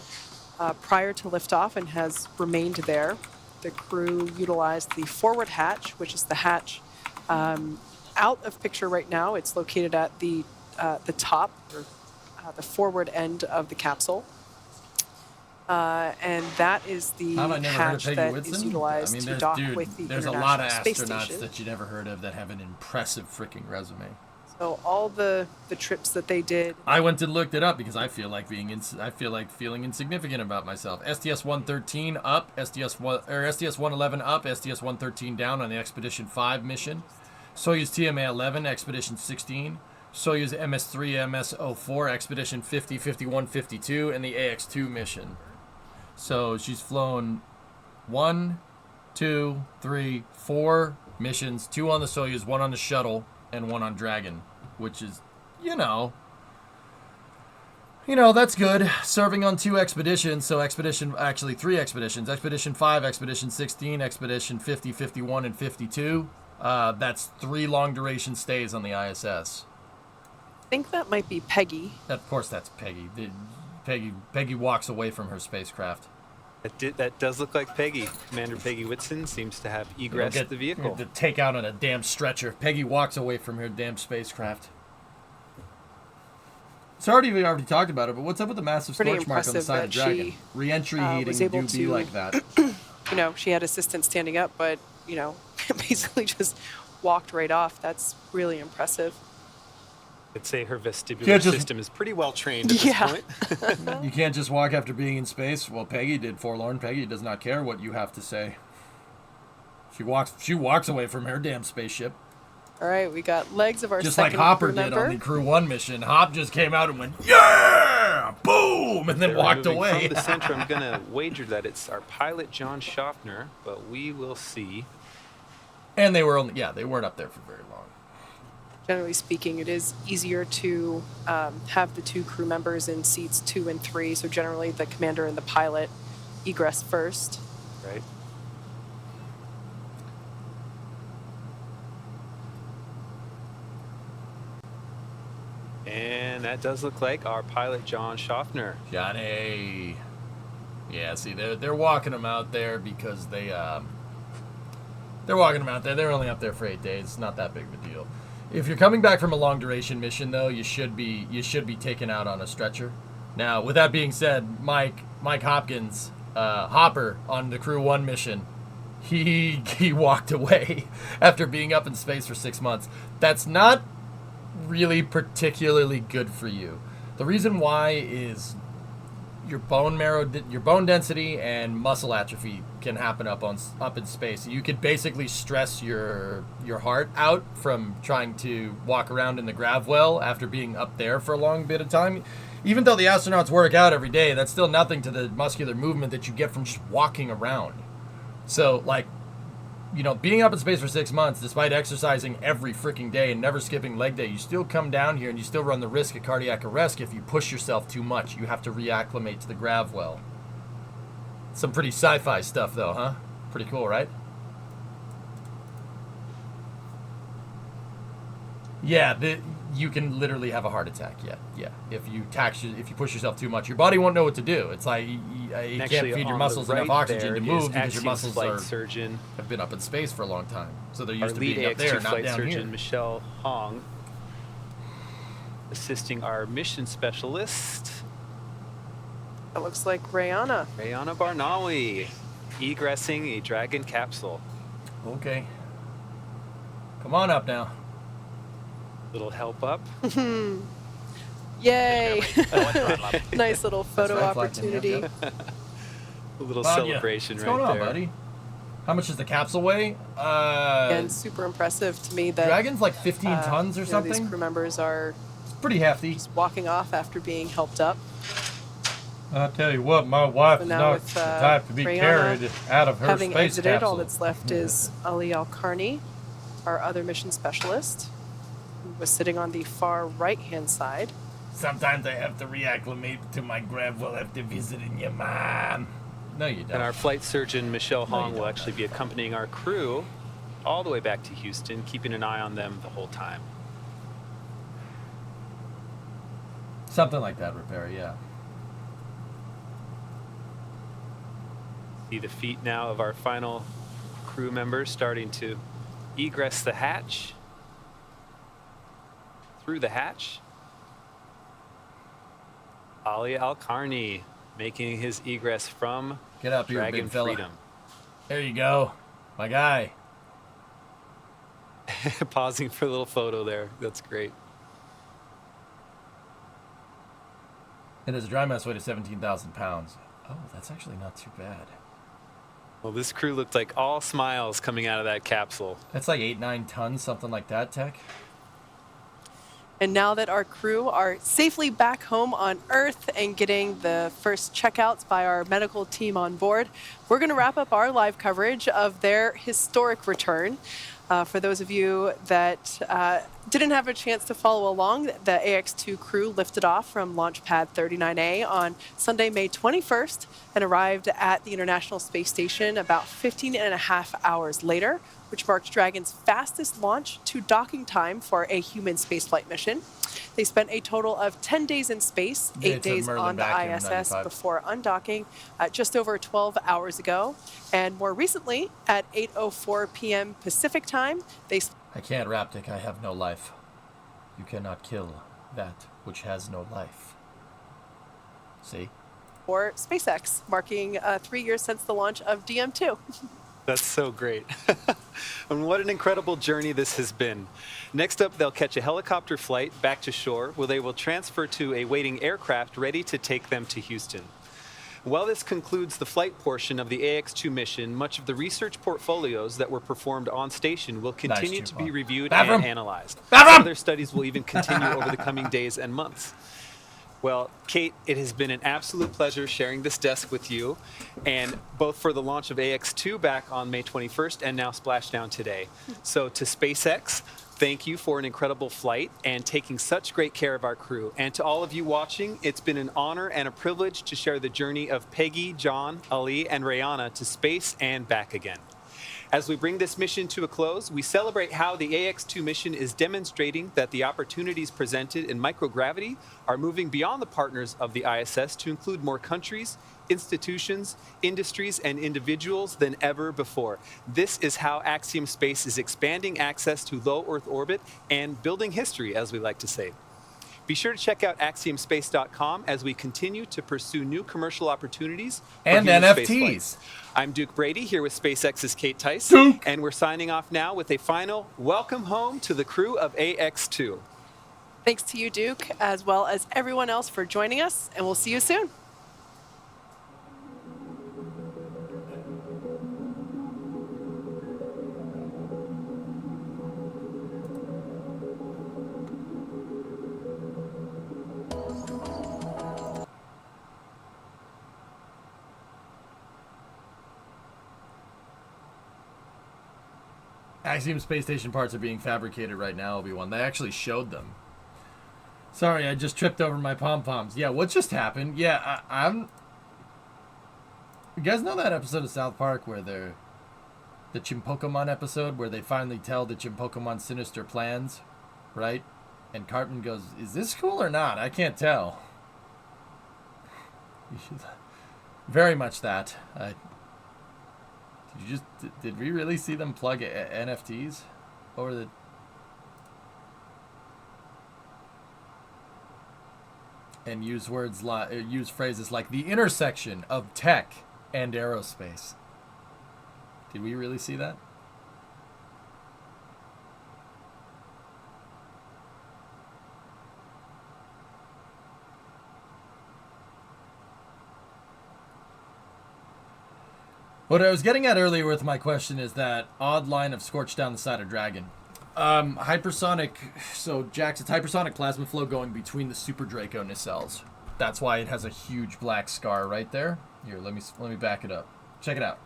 A: prior to liftoff and has remained there. The crew utilized the forward hatch, which is the hatch out of picture right now. It's located at the top, or the forward end of the capsule. And that is the hatch that is utilized to dock with the
C: there's a
A: International
C: lot of
A: Space
C: astronauts
A: Station.
C: that you never heard of that have an impressive freaking resume.
A: So all the trips that they did.
C: I went and looked it up because I feel like feeling insignificant about myself. STS-113 up, STS-111 up, STS-113 down on the Expedition 5 mission. Soyuz TMA-11, Expedition 16. Soyuz MS-3, MS-04, Expedition 50, 51, 52, and the AX-2 mission. So she's flown 1, 2, 3, 4 missions, 2 on the Soyuz, 1 on the shuttle, and 1 on Dragon, which is, you know, that's good. Serving on 2 expeditions, so 3 expeditions. Expedition 5, Expedition 16, Expedition 50, 51, and 52. That's 3 long-duration stays on the ISS.
A: I think that might be Peggy.
C: Of course that's Peggy. Peggy walks away from her spacecraft.
B: That does look like Peggy. Commander Peggy Whitson seems to have egressed the vehicle.
C: To take out on a damn stretcher. Peggy walks away from her damn spacecraft. We already talked about it, but what's up with the massive scorch mark on the side of Dragon? Re-entry heating do be like that.
A: She had assistance standing up, but, basically just walked right off. That's really impressive.
B: I'd say her vestibular system is pretty well trained at this point.
C: You can't just walk after being in space. Well, Peggy did. Forlorn Peggy does not care what you have to say. She walks away from her damn spaceship.
A: All right, we got legs of our
C: just like
A: second
C: Hopper
A: crew
C: did
A: member.
C: on the Crew 1 mission. Hop just came out and went, yeah, boom, and then
B: They're
C: walked
B: moving
C: away.
B: From the center, I'm going to wager that it's our pilot, John Schaffner, but we will see.
C: And they weren't up there for very long.
A: Generally speaking, it is easier to have the 2 crew members in seats 2 and 3. So generally, the commander and the pilot egress first.
B: Right. And that does look like our pilot, John Schaffner.
C: Johnny. Yeah, see, they're walking them out there because they're walking them out there. They're only up there for 8 days. It's not that big of a deal. If you're coming back from a long duration mission, though, you should be taken out on a stretcher. Now, with that being said, Mike Hopkins, Hopper on the Crew 1 mission, he walked away after being up in space for 6 months. That's not really particularly good for you. The reason why is your bone density and muscle atrophy can happen up in space. You could basically stress your heart out from trying to walk around in the grav well after being up there for a long bit of time. Even though the astronauts work out every day, that's still nothing to the muscular movement that you get from just walking around. So, you know, being up in space for 6 months, despite exercising every freaking day and never skipping leg day, you still come down here and you still run the risk of cardiac arrest if you push yourself too much. You have to reacclimate to the grav well. Some pretty sci-fi stuff, though, huh? Pretty cool, right? Yeah, you can literally have a heart attack. Yeah. If you push yourself too much, your body won't know what to do. It's like you can't feed your muscles enough oxygen to move because your muscles have been up in space for a long time, so they're used to being up there, not down here.
B: Michelle Hong, assisting our mission specialist.
A: It looks like Rayana.
B: Rayana Barnawi, egressing a Dragon capsule.
C: Okay. Come on up now.
B: Little help up.
A: Yay! Nice little photo opportunity.
B: A little celebration
C: What's
B: right
C: going on,
B: there.
C: buddy? How much does the capsule weigh?
A: And super impressive to me that
C: Dragon's like 15 tons or something.
A: These crew members are
C: pretty hefty.
A: Just walking off after being helped up.
C: I'll tell you what, my wife is
A: now
C: not
A: with,
C: the type to be
A: Rayana
C: carried out of her
A: having
C: space
A: exited,
C: capsule.
A: all that's left is Ali Al-Karni, our other mission specialist, who was sitting on the far right-hand side.
C: Sometimes I have to reacclimate to my grav well after visiting your mom. No, you don't.
B: And our flight surgeon, Michelle Hong, will actually be accompanying our crew all the way back to Houston, keeping an eye on them the whole time.
C: Something like that, repair, yeah.
B: See the feet now of our final crew members starting to egress the hatch. Through the hatch. Ali Al-Karni making his egress from
C: Get up here,
B: Dragon
C: big fella.
B: Freedom.
C: There you go, my guy.
B: Pausing for a little photo there. That's great.
C: And there's a dry mass weight of 17,000 pounds. Oh, that's actually not too bad.
B: Well, this crew looked like all smiles coming out of that capsule.
C: That's like 8-9 tons, something like that, Tech.
A: And now that our crew are safely back home on Earth and getting the first checkouts by our medical team on board, we're going to wrap up our live coverage of their historic return. For those of you that didn't have a chance to follow along, the AX-2 crew lifted off from Launch Pad 39A on Sunday, May 21st, and arrived at the International Space Station about 15 and a half hours later, which marked Dragon's fastest launch to docking time for a human spaceflight mission. They spent a total of 10 days in space, 8 days on the ISS before undocking just over 12 hours ago. And more recently, at 8:04 p.m. Pacific time, they...
C: I can't, Raptic. I have no life. You cannot kill that which has no life. See?
A: For SpaceX, marking 3 years since the launch of DM2.
B: That's so great. And what an incredible journey this has been. Next up, they'll catch a helicopter flight back to shore where they will transfer to a waiting aircraft ready to take them to Houston. While this concludes the flight portion of the AX-2 mission, much of the research portfolios that were performed on station will continue to be reviewed and analyzed. Other studies will even continue over the coming days and months. Well, Kate, it has been an absolute pleasure sharing this desk with you, and both for the launch of AX-2 back on May 21st and now Splashdown today. So to SpaceX, thank you for an incredible flight and taking such great care of our crew. And to all of you watching, it's been an honor and a privilege to share the journey of Peggy, John, Ali, and Rayana to space and back again. As we bring this mission to a close, we celebrate how the AX-2 mission is demonstrating that the opportunities presented in microgravity are moving beyond the partners of the ISS to include more countries, institutions, industries, and individuals than ever before. This is how Axiom Space is expanding access to low Earth orbit and building history, as we like to say. Be sure to check out axiomspace.com as we continue to pursue new commercial opportunities
C: and NFTs.
B: I'm Duke Brady here with SpaceX's Kate Tice, and we're signing off now with a final welcome home to the crew of AX-2.
A: Thanks to you, Duke, as well as everyone else for joining us, and we'll see you soon.
C: Axiom space station parts are being fabricated right now, Obi-Wan. They actually showed them. Sorry, I just tripped over my pom-poms. Yeah, what just happened? Yeah, I'm... You guys know that episode of South Park where they're... The Chimpokemon episode where they finally tell the Chimpokemon sinister plans, right? And Cartman goes, is this cool or not? I can't tell. Very much that. Did we really see them plug NFTs over the... And use phrases like the intersection of tech and aerospace. Did we really see that? What I was getting at earlier with my question is that odd line of scorched down the side of Dragon. Hypersonic, so Jax, it's hypersonic plasma flow going between the Super Draco nacelles. That's why it has a huge black scar right there. Here, let me back it up. Check it out.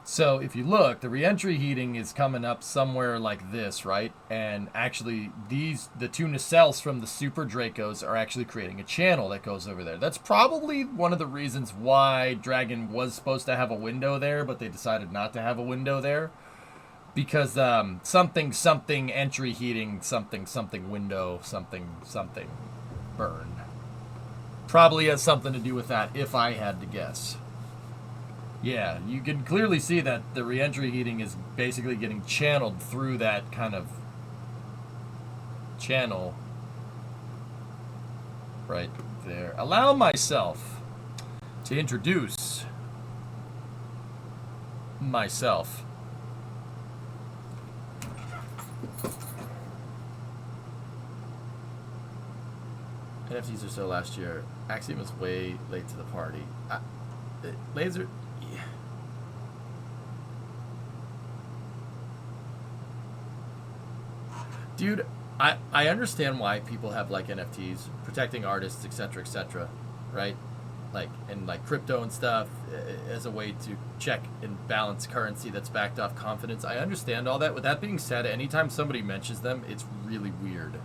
C: So if you look, the reentry heating is coming up somewhere like this, right? And actually, the two nacelles from the Super Dracos are actually creating a channel that goes over there. That's probably one of the reasons why Dragon was supposed to have a window there, but they decided not to have a window there. Because something entry heating, something window, something burn. Probably has something to do with that, if I had to guess. Yeah, you can clearly see that the reentry heating is basically getting channeled through that kind of channel right there. Allow myself to introduce myself. NFTs or so last year. Axiom was way late to the party. Laser... Yeah. Dude, I understand why people have, like, NFTs, protecting artists, etc., right? Like, and, like, crypto and stuff as a way to check and balance currency that's backed off confidence. I understand all that. With that being said, anytime somebody mentions them, it's really weird.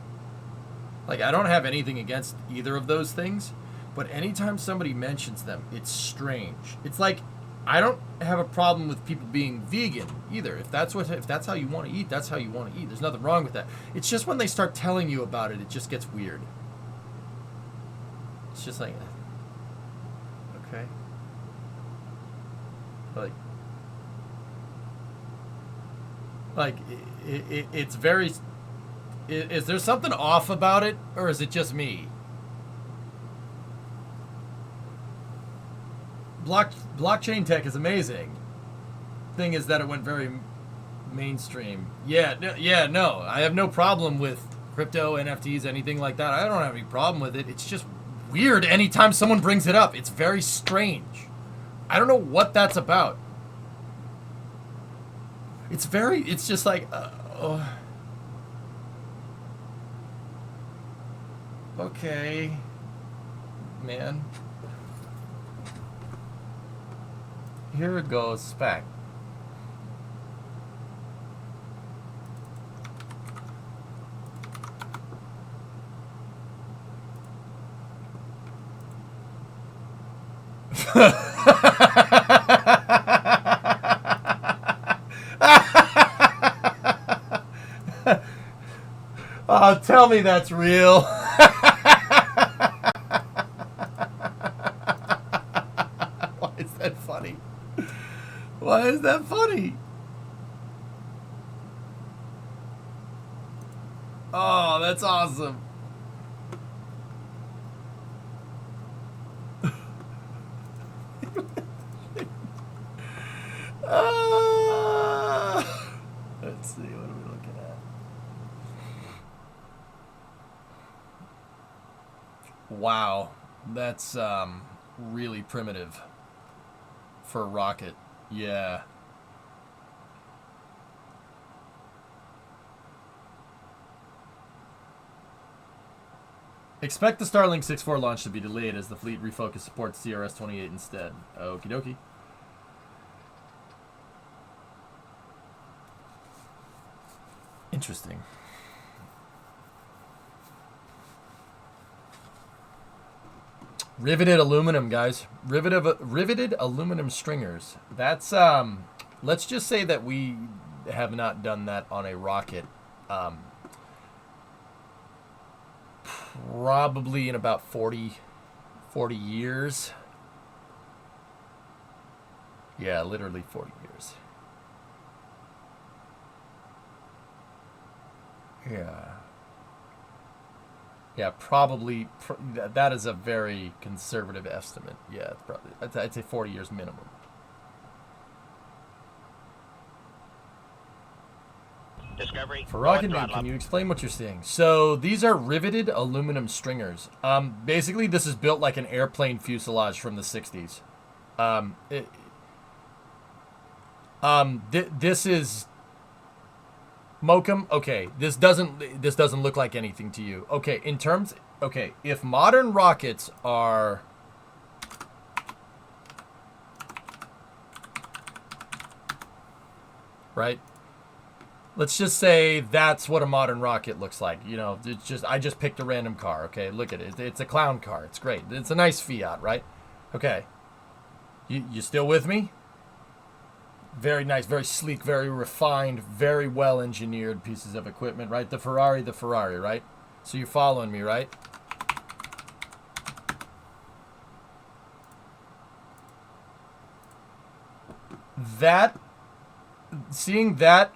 C: Like, I don't have anything against either of those things, but anytime somebody mentions them, it's strange. It's like, I don't have a problem with people being vegan either. If that's how you want to eat, that's how you want to eat. There's nothing wrong with that. It's just when they start telling you about it, it just gets weird. It's just like, okay. Like it's very... Is there something off about it, or is it just me? Blockchain tech is amazing. Thing is that it went very mainstream. Yeah, no. I have no problem with crypto, NFTs, anything like that. I don't have any problem with it. It's just weird anytime someone brings it up. It's very strange. I don't know what that's about. It's just like... Okay, man. Here it goes, spec. Oh, tell me that's real. Why is that funny? Why is that funny? Oh, that's awesome. Let's see, what are we looking at? Wow, that's really primitive for a rocket. Yeah. Expect the Starlink 6-4 launch to be delayed as the fleet refocus supports CRS-28 instead. Okie dokie. Interesting. Riveted aluminum, guys. Riveted aluminum stringers. That's let's just say that we have not done that on a rocket. Probably in about 40 years. Yeah, literally 40 years. Yeah. Yeah, probably. That is a very conservative estimate. Yeah, it's probably. I'd say 40 years minimum.
F: Discovery.
C: For Rocket Nuke, can you explain what you're seeing? So these are riveted aluminum stringers. Basically, this is built like an airplane fuselage from the 60s. This is Mokum. Okay, this doesn't look like anything to you. Okay, if modern rockets are right, let's just say that's what a modern rocket looks like. You know, I just picked a random car. Okay, look at it. It's a clown car. It's great. It's a nice Fiat, right? Okay, you still with me? Very nice, very sleek, very refined, very well engineered pieces of equipment, right? The Ferrari, right? So you're following me, right? Seeing that,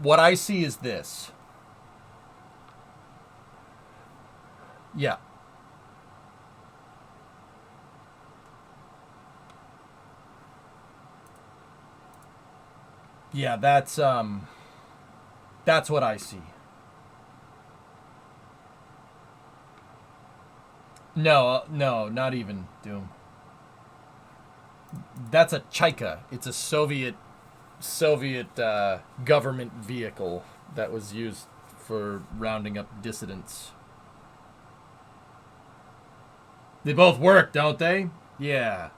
C: what I see is this. Yeah. Yeah, that's what I see. No, not even Doom. That's a Chaika. It's a Soviet government vehicle that was used for rounding up dissidents. They both work, don't they? Yeah.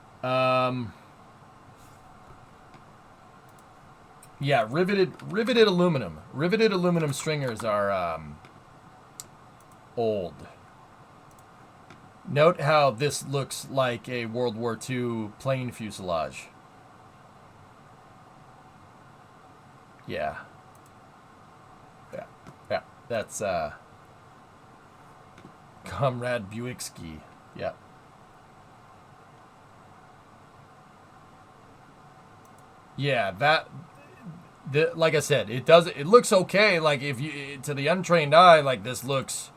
C: Yeah, riveted aluminum. Riveted aluminum stringers are old. Note how this looks like a World War II plane fuselage. Yeah. Yeah. That's Comrade Buicksky. Yeah. Yeah, like I said, it looks okay. Like if you, to the untrained eye, like this looks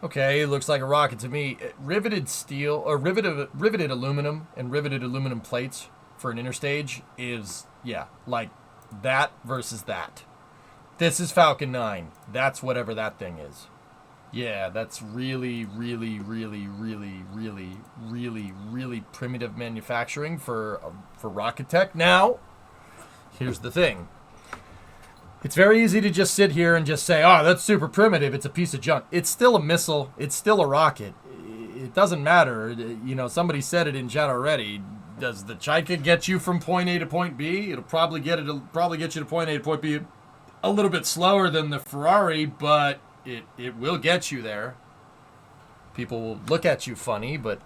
C: okay. It looks like a rocket to me. Riveted steel or riveted aluminum and riveted aluminum plates for an interstage is, yeah, like that versus that. This is Falcon 9. That's whatever that thing is. Yeah, that's really, really, really, really, really, really, really primitive manufacturing for rocket tech. Now, here's the thing. It's very easy to just sit here and just say, oh, that's super primitive. It's a piece of junk. It's still a missile. It's still a rocket. It doesn't matter. You know, somebody said it in chat already. Does the Chaika get you from point A to point B? It'll probably get you to point A to point B a little bit slower than the Ferrari, but it will get you there. People will look at you funny, but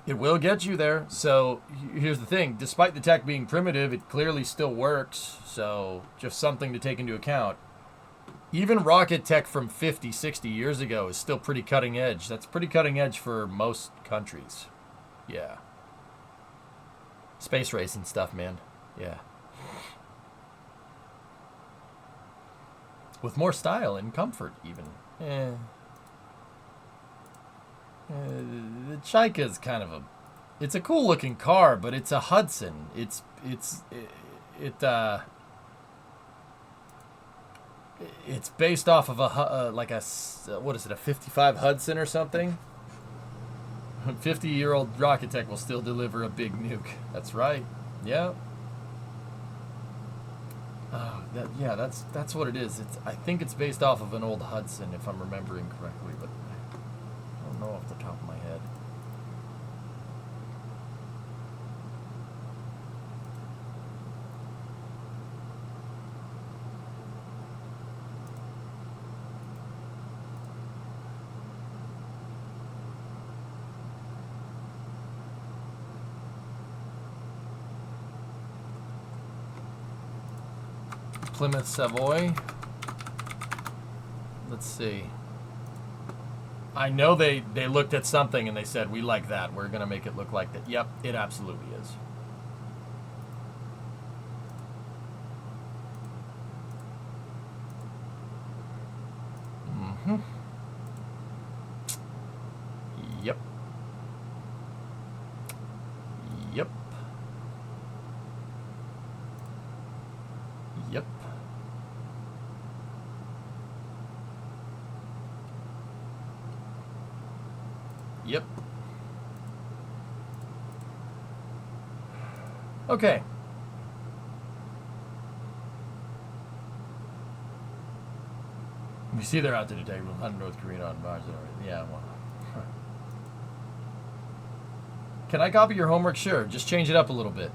C: it will get you there. So here's the thing. Despite the tech being primitive, it clearly still works. So just something to take into account. Even rocket tech from 50, 60 years ago is still pretty cutting edge. That's pretty cutting edge for most countries. Yeah. Space race and stuff, man. Yeah. With more style and comfort, even. The Chaika is kind of it's a cool looking car, but it's a Hudson. It's based off of what is it, a 55 Hudson or something? 50-year-old rocket tech will still deliver a big nuke. That's right. Yeah. Oh, that's what it is. I think it's based off of an old Hudson, if I'm remembering correctly, but I don't know off the top of my head. Plymouth Savoy. Let's see. I know they looked at something and they said, we like that. We're going to make it look like that. Yep, it absolutely is. Mm-hmm. Yep. Yep. Yep. Yep. Okay. We see they're out to detect 100 North Korean on Mars. Yeah, well. Can I copy your homework? Sure. Just change it up a little bit.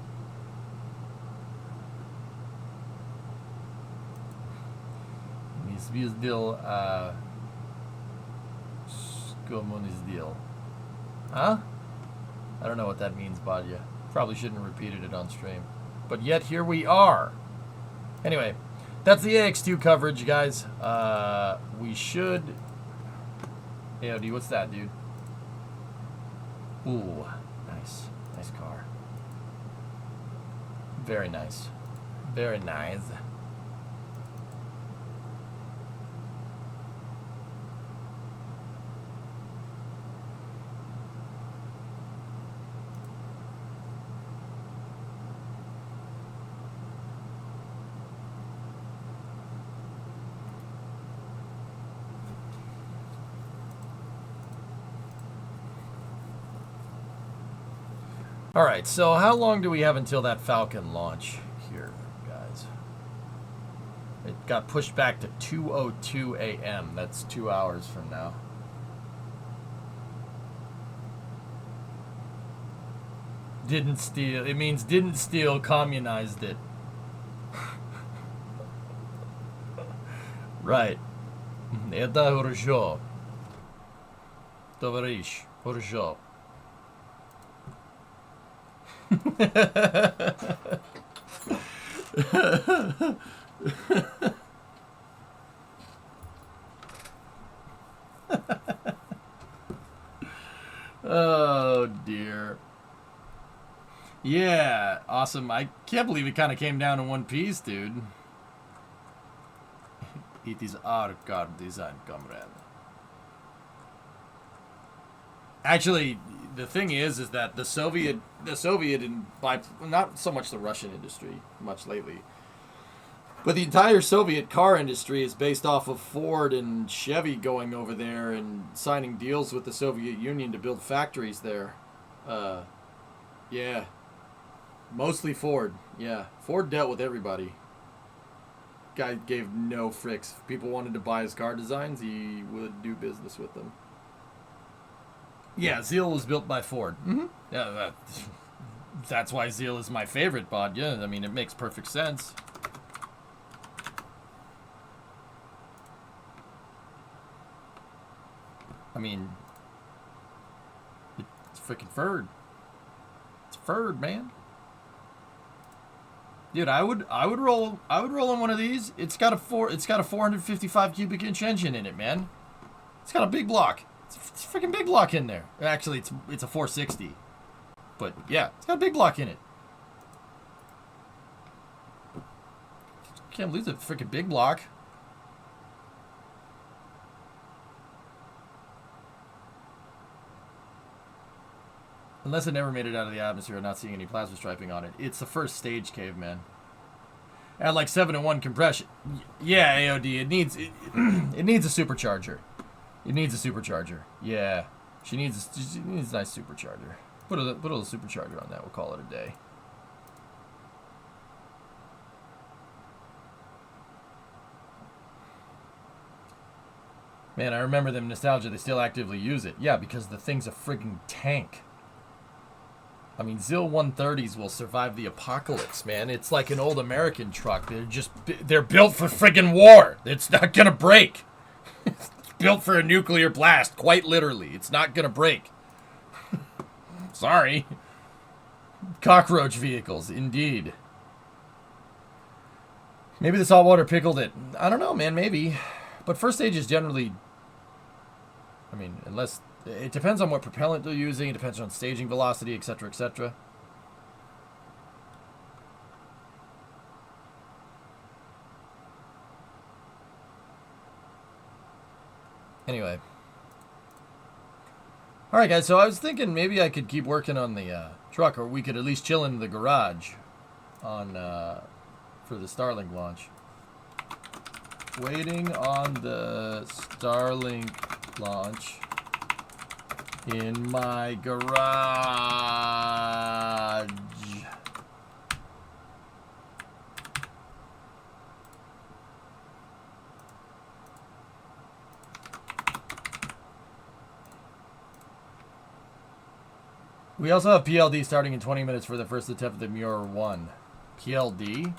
C: Deal. Deal. Huh? I don't know what that means, Badia. Probably shouldn't have repeated it on stream. But yet, here we are. Anyway, that's the AX2 coverage, guys. We should... AOD, what's that, dude? Ooh, nice. Nice car. Very nice. Very nice. All right, so how long do we have until that Falcon launch here, guys? It got pushed back to 2:02 a.m. That's 2 hours from now. Didn't steal. It means didn't steal, communized it. Right. Это хорошо. Товарищ, хорошо. Oh dear. Yeah, awesome. I can't believe it kind of came down in one piece, dude. It is our car design, comrade. Actually, the thing is that the Soviet and by not so much the Russian industry much lately, but the entire Soviet car industry is based off of Ford and Chevy going over there and signing deals with the Soviet Union to build factories there. Yeah, mostly Ford. Yeah, Ford dealt with everybody. Guy gave no fricks. If people wanted to buy his car designs, he would do business with them. Yeah, Zeal was built by Ford. Mm-hmm. Yeah, that's why Zeal is my favorite bod. Yeah, I mean, it makes perfect sense. I mean, it's freaking Ford. It's Ford, man. Dude, I would roll in one of these. It's got a 455 cubic inch engine in it, man. It's got a big block. It's a freaking big block in there. Actually, it's a 460. But yeah, it's got a big block in it. Can't believe it's a freaking big block. Unless it never made it out of the atmosphere, I'm not seeing any plasma striping on it. It's the first stage, caveman. At like 7-to-1 compression. Yeah, AOD. It needs a supercharger. It needs a supercharger. Yeah, she needs a nice supercharger. Put a little supercharger on that. We'll call it a day. Man, I remember them nostalgia. They still actively use it. Yeah, because the thing's a friggin' tank. I mean, ZIL 130s will survive the apocalypse, man. It's like an old American truck. They're built for friggin' war. It's not gonna break. It's built for a nuclear blast, quite literally. It's not gonna break. Sorry. Cockroach vehicles, indeed. Maybe the salt water pickled it. I don't know, man. Maybe. But first stage is generally... I mean, unless... It depends on what propellant they're using. It depends on staging velocity, etc., etc. Anyway. Alright, guys. So I was thinking maybe I could keep working on the truck, or we could at least chill in the garage on for the Starlink launch. Waiting on the Starlink launch in my garage. We also have PLD starting in 20 minutes for the first attempt of the Muir 1. PLD?